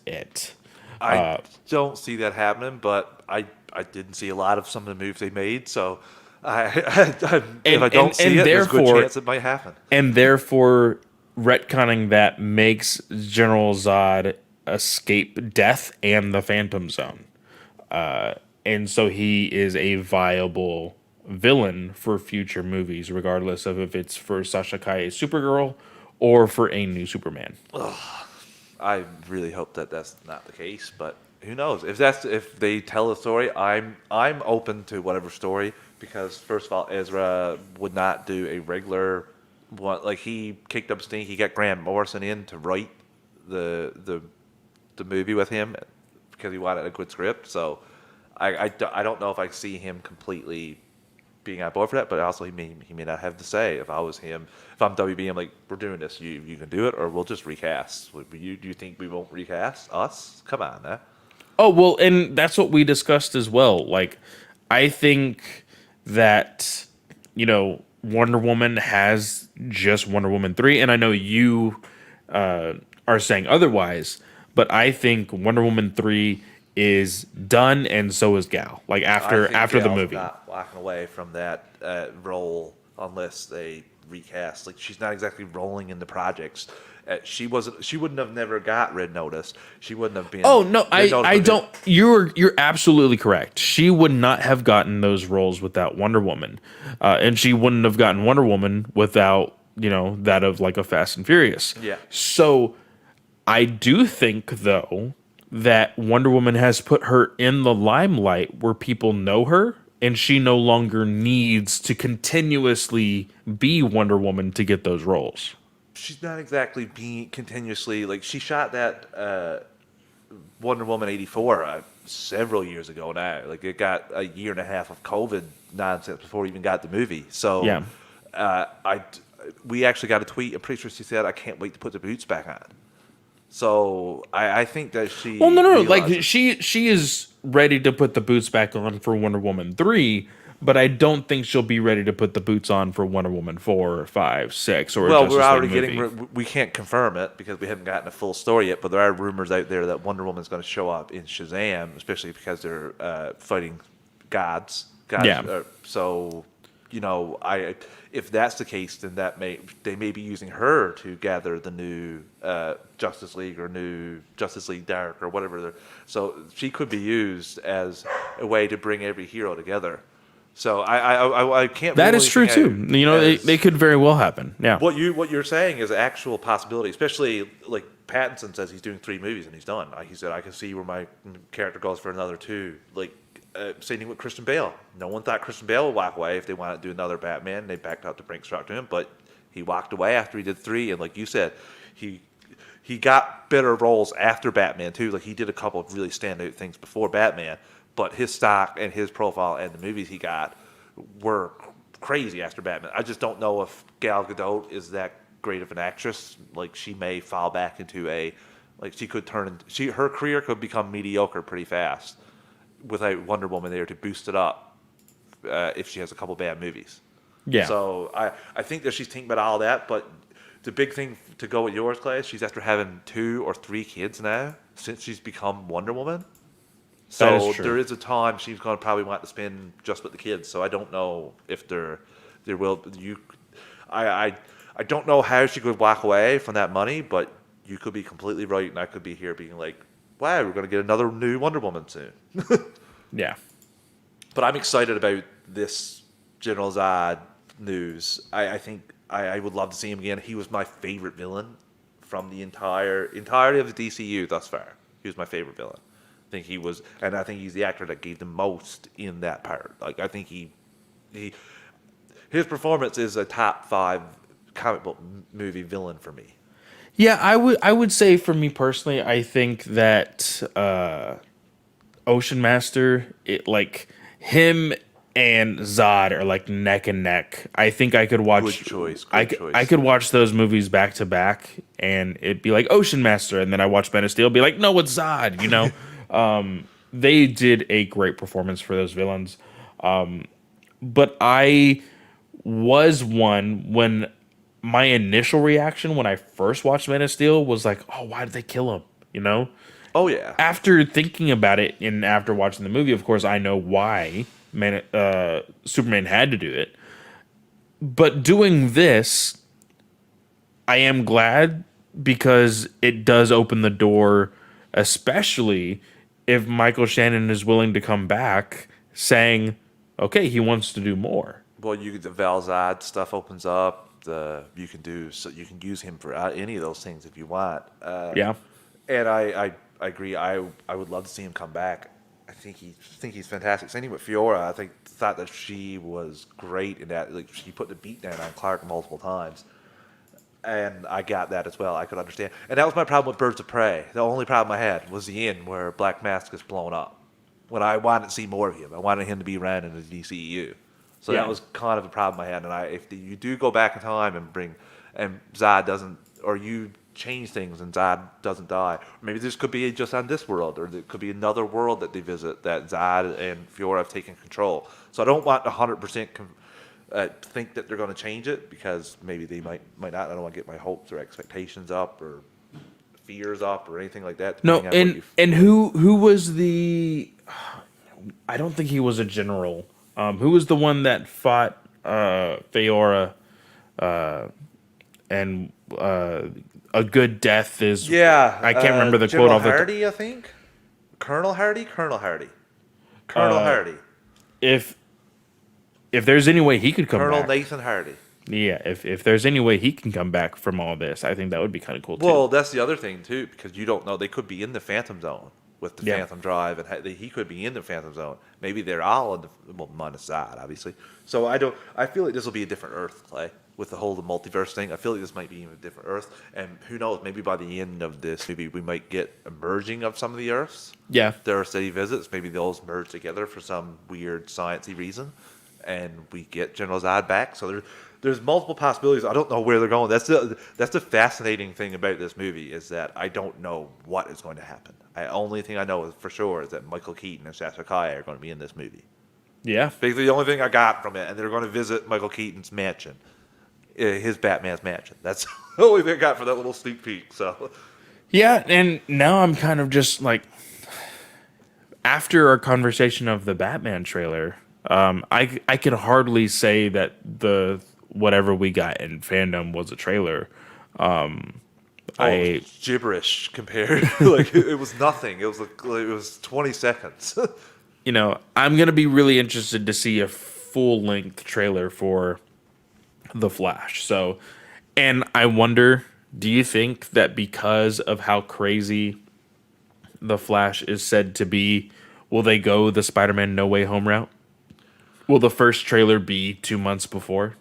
it. I don't see that happening, but I didn't see a lot of some of the moves they made, so if I don't see it, there's a good chance it might happen. And therefore, retconning that makes General Zod escape death and the Phantom Zone. And so he is a viable villain for future movies, regardless of if it's for Sasha Calle's Supergirl or for a new Superman. I really hope that that's not the case, but who knows? If they tell a story, I'm open to whatever story because first of all, Ezra would not do a regular one. Like he kicked up steam. He got Grant Morrison in to write the movie with him because he wanted a good script. So I don't know if I see him completely being on board for that, but also he may not have to say. If I was him, if I'm WB, I'm like, we're doing this. You can do it, or we'll just recast. Do you think we won't recast us? Come on, man. Oh, well, and that's what we discussed as well. Like, I think that, Wonder Woman has just Wonder Woman 3, and I know you are saying otherwise, but I think Wonder Woman 3 is done, and so is Gal. Like, after the Gal's movie. not walking away from that role unless they recast. Like, she's not exactly rolling in the projects. She wouldn't have never got Red Notice. She wouldn't have been. Oh no, I don't. You're absolutely correct. She would not have gotten those roles without Wonder Woman, and she wouldn't have gotten Wonder Woman without that of like a Fast and Furious. Yeah. So I do think though that Wonder Woman has put her in the limelight where people know her, and she no longer needs to continuously be Wonder Woman to get those roles. She's not exactly being continuously like she shot that Wonder Woman 84 several years ago now. Like it got a year and a half of COVID nonsense before we even got the movie. So Yeah. We actually got a tweet. I'm pretty sure she said, "I can't wait to put the boots back on." So I think that she. Well, no. Like she is ready to put the boots back on for Wonder Woman 3, but I don't think she'll be ready to put the boots on for Wonder Woman 4, 5, 6, or Well, Justice we're already League movie. getting. We can't confirm it because we haven't gotten a full story yet. But there are rumors out there that Wonder Woman's going to show up in Shazam, especially because they're fighting gods. Yeah. So, if that's the case, then they may be using her to gather the new Justice League or new Justice League Dark or whatever. So she could be used as a way to bring every hero together. So I can't. That is true too. They could very well happen. Yeah. What you're saying is an actual possibility, especially like Pattinson says he's doing 3 movies and he's done. He said I can see where my character goes for another 2. Like same thing with Christian Bale. No one thought Christian Bale would walk away if they wanted to do another Batman. They backed out to bring Stark to him, but he walked away after he did 3. And like you said, he got better roles after Batman too. Like he did a couple of really standout things before Batman. But his stock and his profile and the movies he got were crazy after Batman. I just don't know if Gal Gadot is that great of an actress. Like she may fall back into she could her career could become mediocre pretty fast without Wonder Woman there to boost it up if she has a couple bad movies. Yeah. So I think that she's thinking about all that, but the big thing to go with yours, Clay, she's after having 2 or 3 kids now since she's become Wonder Woman. So there is a time she's going to probably want to spend just with the kids. So I don't know if there will. I don't know how she could walk away from that money, but you could be completely right, and I could be here being like, wow, we're going to get another new Wonder Woman soon. Yeah. But I'm excited about this General Zod news. I think I would love to see him again. He was my favorite villain from the entirety of the DCU thus far. He was my favorite villain. I think he was, and I think he's the actor that gave the most in that part. Like I think he his performance is a top 5 comic book movie villain for me. Yeah, I would say for me personally, I think that Ocean Master, like him and Zod are like neck and neck. I think I could watch. Good choice. I could watch those movies back to back, and it'd be like Ocean Master, and then I watch Man of Steel, be like, no, it's Zod. You know, they did a great performance for those villains. But I was one when my initial reaction when I first watched Man of Steel was like, oh, why did they kill him? You know. Oh yeah. After thinking about it and after watching the movie, of course, I know why Superman had to do it. But doing this, I am glad because it does open the door, especially if Michael Shannon is willing to come back saying, okay, he wants to do more. Well, the Val Zod stuff opens up. You can use him for any of those things if you want. Yeah. And I agree. I would love to see him come back. I think he's fantastic. Same thing with Fiora. Thought that she was great in that. Like she put the beat down on Clark multiple times, and I got that as well. I could understand. And that was my problem with Birds of Prey. The only problem I had was the end where Black Mask is blown up. When I wanted to see more of him, I wanted him to be around in the DCEU. So Yeah. that was kind of a problem I had. And if you do go back in time and Zod doesn't, or you change things and Zod doesn't die, or maybe this could be just on this world, or there could be another world that they visit that Zod and Fiora have taken control. So I don't want 100% think that they're going to change it, because maybe they might not. I don't want to get my hopes or expectations up or fears up or anything like that. No, depending on and who was the? I don't think he was a general. Who was the one that fought Fiora? And a good death is. Yeah, I can't remember the General quote off the. Hardy, I think. Colonel Hardy. Colonel Hardy. If there's any way he could come Colonel back, Nathan Hardy. yeah. If there's any way he can come back from all this, I think that would be kind of cool too. Well, that's the other thing too, because you don't know. They could be in the Phantom Zone with the Yeah. Phantom Drive, and he could be in the Phantom Zone. Maybe they're all in the minus Zod, obviously. So I feel like this will be a different Earth, Clay, with the whole multiverse thing. I feel like this might be even a different Earth, and who knows? Maybe by the end of this, maybe we might get a merging of some of the Earths. Yeah. The Earths that he visits, maybe those merge together for some weird sciencey reason, and we get General Zod back. So there's multiple possibilities. I don't know where they're going. That's the fascinating thing about this movie, is that I don't know what is going to happen. The only thing I know for sure is that Michael Keaton and Sasha Kai are going to be in this movie. Yeah. Basically, the only thing I got from it, and they're going to visit Michael Keaton's mansion, his Batman's mansion. That's the only thing I got for that little sneak peek. So, Yeah, and now I'm kind of just like, after our conversation of the Batman trailer, I could hardly say that the whatever we got in fandom was a trailer. it was gibberish compared. Like it was nothing. It was 20 seconds. I'm gonna be really interested to see a full length trailer for The Flash. So, and I wonder, do you think that because of how crazy The Flash is said to be, will they go the Spider-Man No Way Home route? Will the first trailer be 2 months before?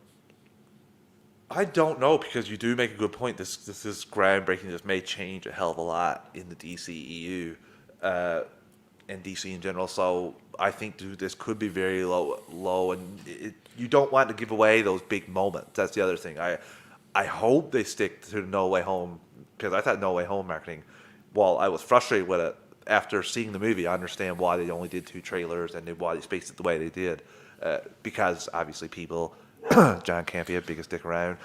I don't know, because you do make a good point. This is groundbreaking. This may change a hell of a lot in the DCEU and DC in general. So I think this could be very low, and you don't want to give away those big moments. That's the other thing. I hope they stick to No Way Home, because I thought No Way Home marketing, while I was frustrated with it, after seeing the movie, I understand why they only did 2 trailers and why they spaced it the way they did, because obviously people. John Campia, biggest dick around,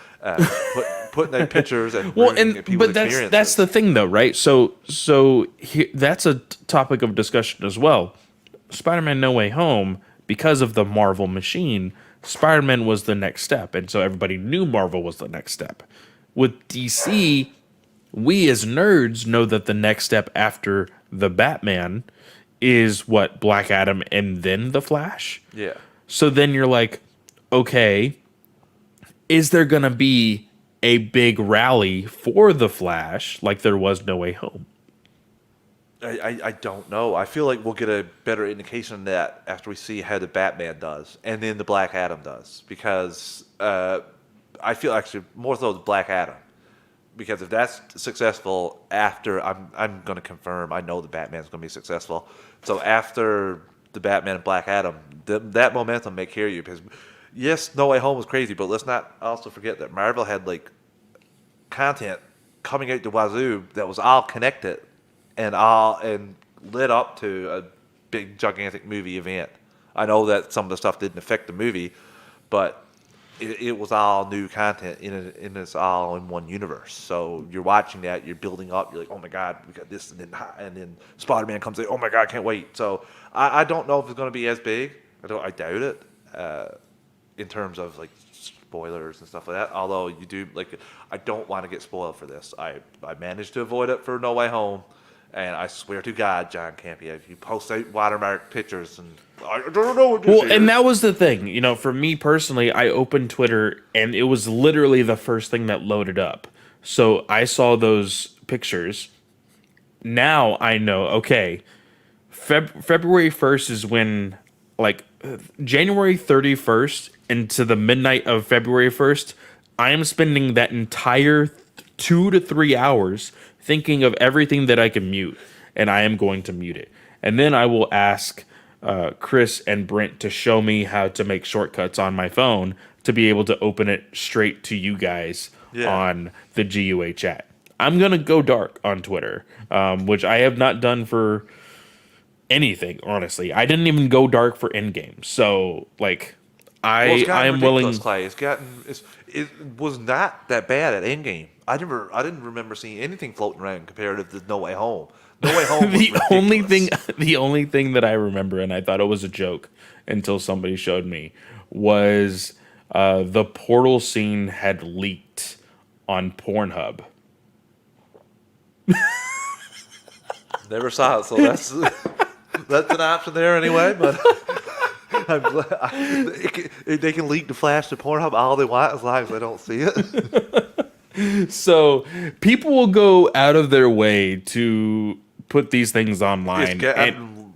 putting out pictures and people's experiences. That's the thing, though, right? So that's a topic of discussion as well. Spider-Man: No Way Home, because of the Marvel machine, Spider-Man was the next step, and so everybody knew Marvel was the next step. With DC, we as nerds know that the next step after the Batman is what, Black Adam and then the Flash. Yeah. So then you're like, okay, is there gonna be a big rally for the Flash like there was No Way Home? I don't know. I feel like we'll get a better indication of that after we see how the Batman does and then the Black Adam does. Because I feel actually more so the Black Adam. Because if that's successful after, I'm going to confirm, I know the Batman's going to be successful. So after the Batman and Black Adam, that momentum may carry you. Because yes, No Way Home was crazy, but let's not also forget that Marvel had like content coming out the wazoo that was all connected and led up to a big gigantic movie event. I know that some of the stuff didn't affect the movie, but it was all new content in this all in one universe. So you're watching that, you're building up, you're like, oh my god, we got this, and then Spider-Man comes in, oh my god, I can't wait. So I don't know if it's going to be as big. I doubt it in terms of like spoilers and stuff like that. Although you do like, I don't want to get spoiled for this. I managed to avoid it for No Way Home. And I swear to God, John Campia, if you post out watermark pictures, and I don't know what to Well, and that was the thing. You know, for me personally, I opened Twitter, and it was literally the first thing that loaded up. So I saw those pictures. Now I know, okay, February 1st is when, like, January 31st into the midnight of February 1st, I am spending that entire 2 to 3 hours thinking of everything that I can mute, and I am going to mute it. And then I will ask Chris and Brent to show me how to make shortcuts on my phone to be able to open it straight to you guys on the GUA chat. I'm going to go dark on Twitter, which I have not done for anything, honestly. I didn't even go dark for Endgame. So, like, I am willing. Clay. It was not that bad at Endgame. I didn't remember seeing anything floating around comparative to No Way Home. No Way Home was the only thing that I remember, and I thought it was a joke until somebody showed me, was the portal scene had leaked on Pornhub. Never saw it, so that's an option there anyway. But I'm glad they can leak the Flash to Pornhub all they want as long as I don't see it. So people will go out of their way to put these things online. It's getting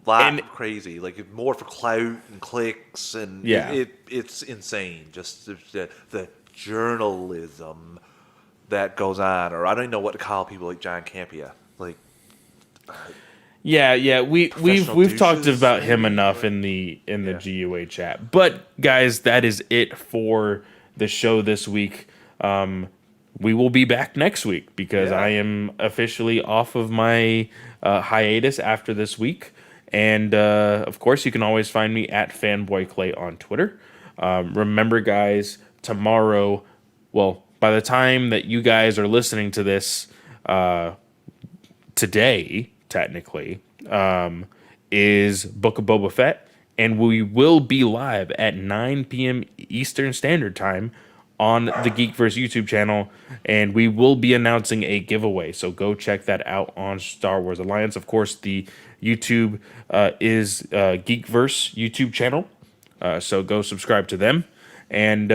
crazy. Like more for clout and clicks, and it's insane. Just the journalism that goes on, or I don't even know what to call people like John Campia. Like, we've talked about him enough in the GUA chat. But guys, that is it for the show this week. We will be back next week because I am officially off of my hiatus after this week. And, of course, you can always find me at FanboyClay on Twitter. Remember, guys, tomorrow, well, by the time that you guys are listening to this today, technically, is Book of Boba Fett. And we will be live at 9 p.m. Eastern Standard Time on the Geekverse YouTube channel, and we will be announcing a giveaway. So go check that out on Star Wars Alliance. Of course, the YouTube is Geekverse YouTube channel, so go subscribe to them. And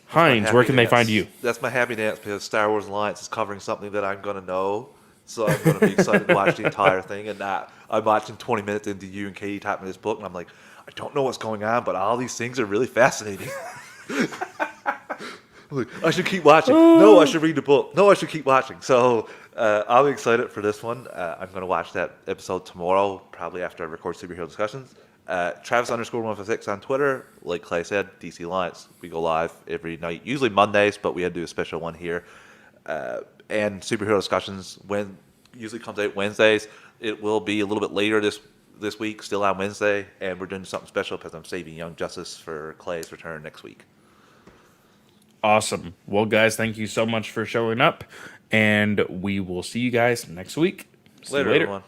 Hines, where can they find you? That's my happy dance because Star Wars Alliance is covering something that I'm going to know, so I'm going to be excited to watch the entire thing. And I'm watching 20 minutes into you and Katie typing this book, and I'm like, I don't know what's going on, but all these things are really fascinating. I should keep watching. No, I should read the book. No, I should keep watching. So I'll be excited for this one. I'm going to watch that episode tomorrow, probably after I record Superhero Discussions. Travis_156 on Twitter. Like Clay said, DC Alliance. We go live every night, usually Mondays, but we had to do a special one here. And Superhero Discussions usually comes out Wednesdays. It will be a little bit later this week, still on Wednesday, and we're doing something special because I'm saving Young Justice for Clay's return next week. Awesome. Well, guys, thank you so much for showing up, and we will see you guys next week. See you later. Everyone.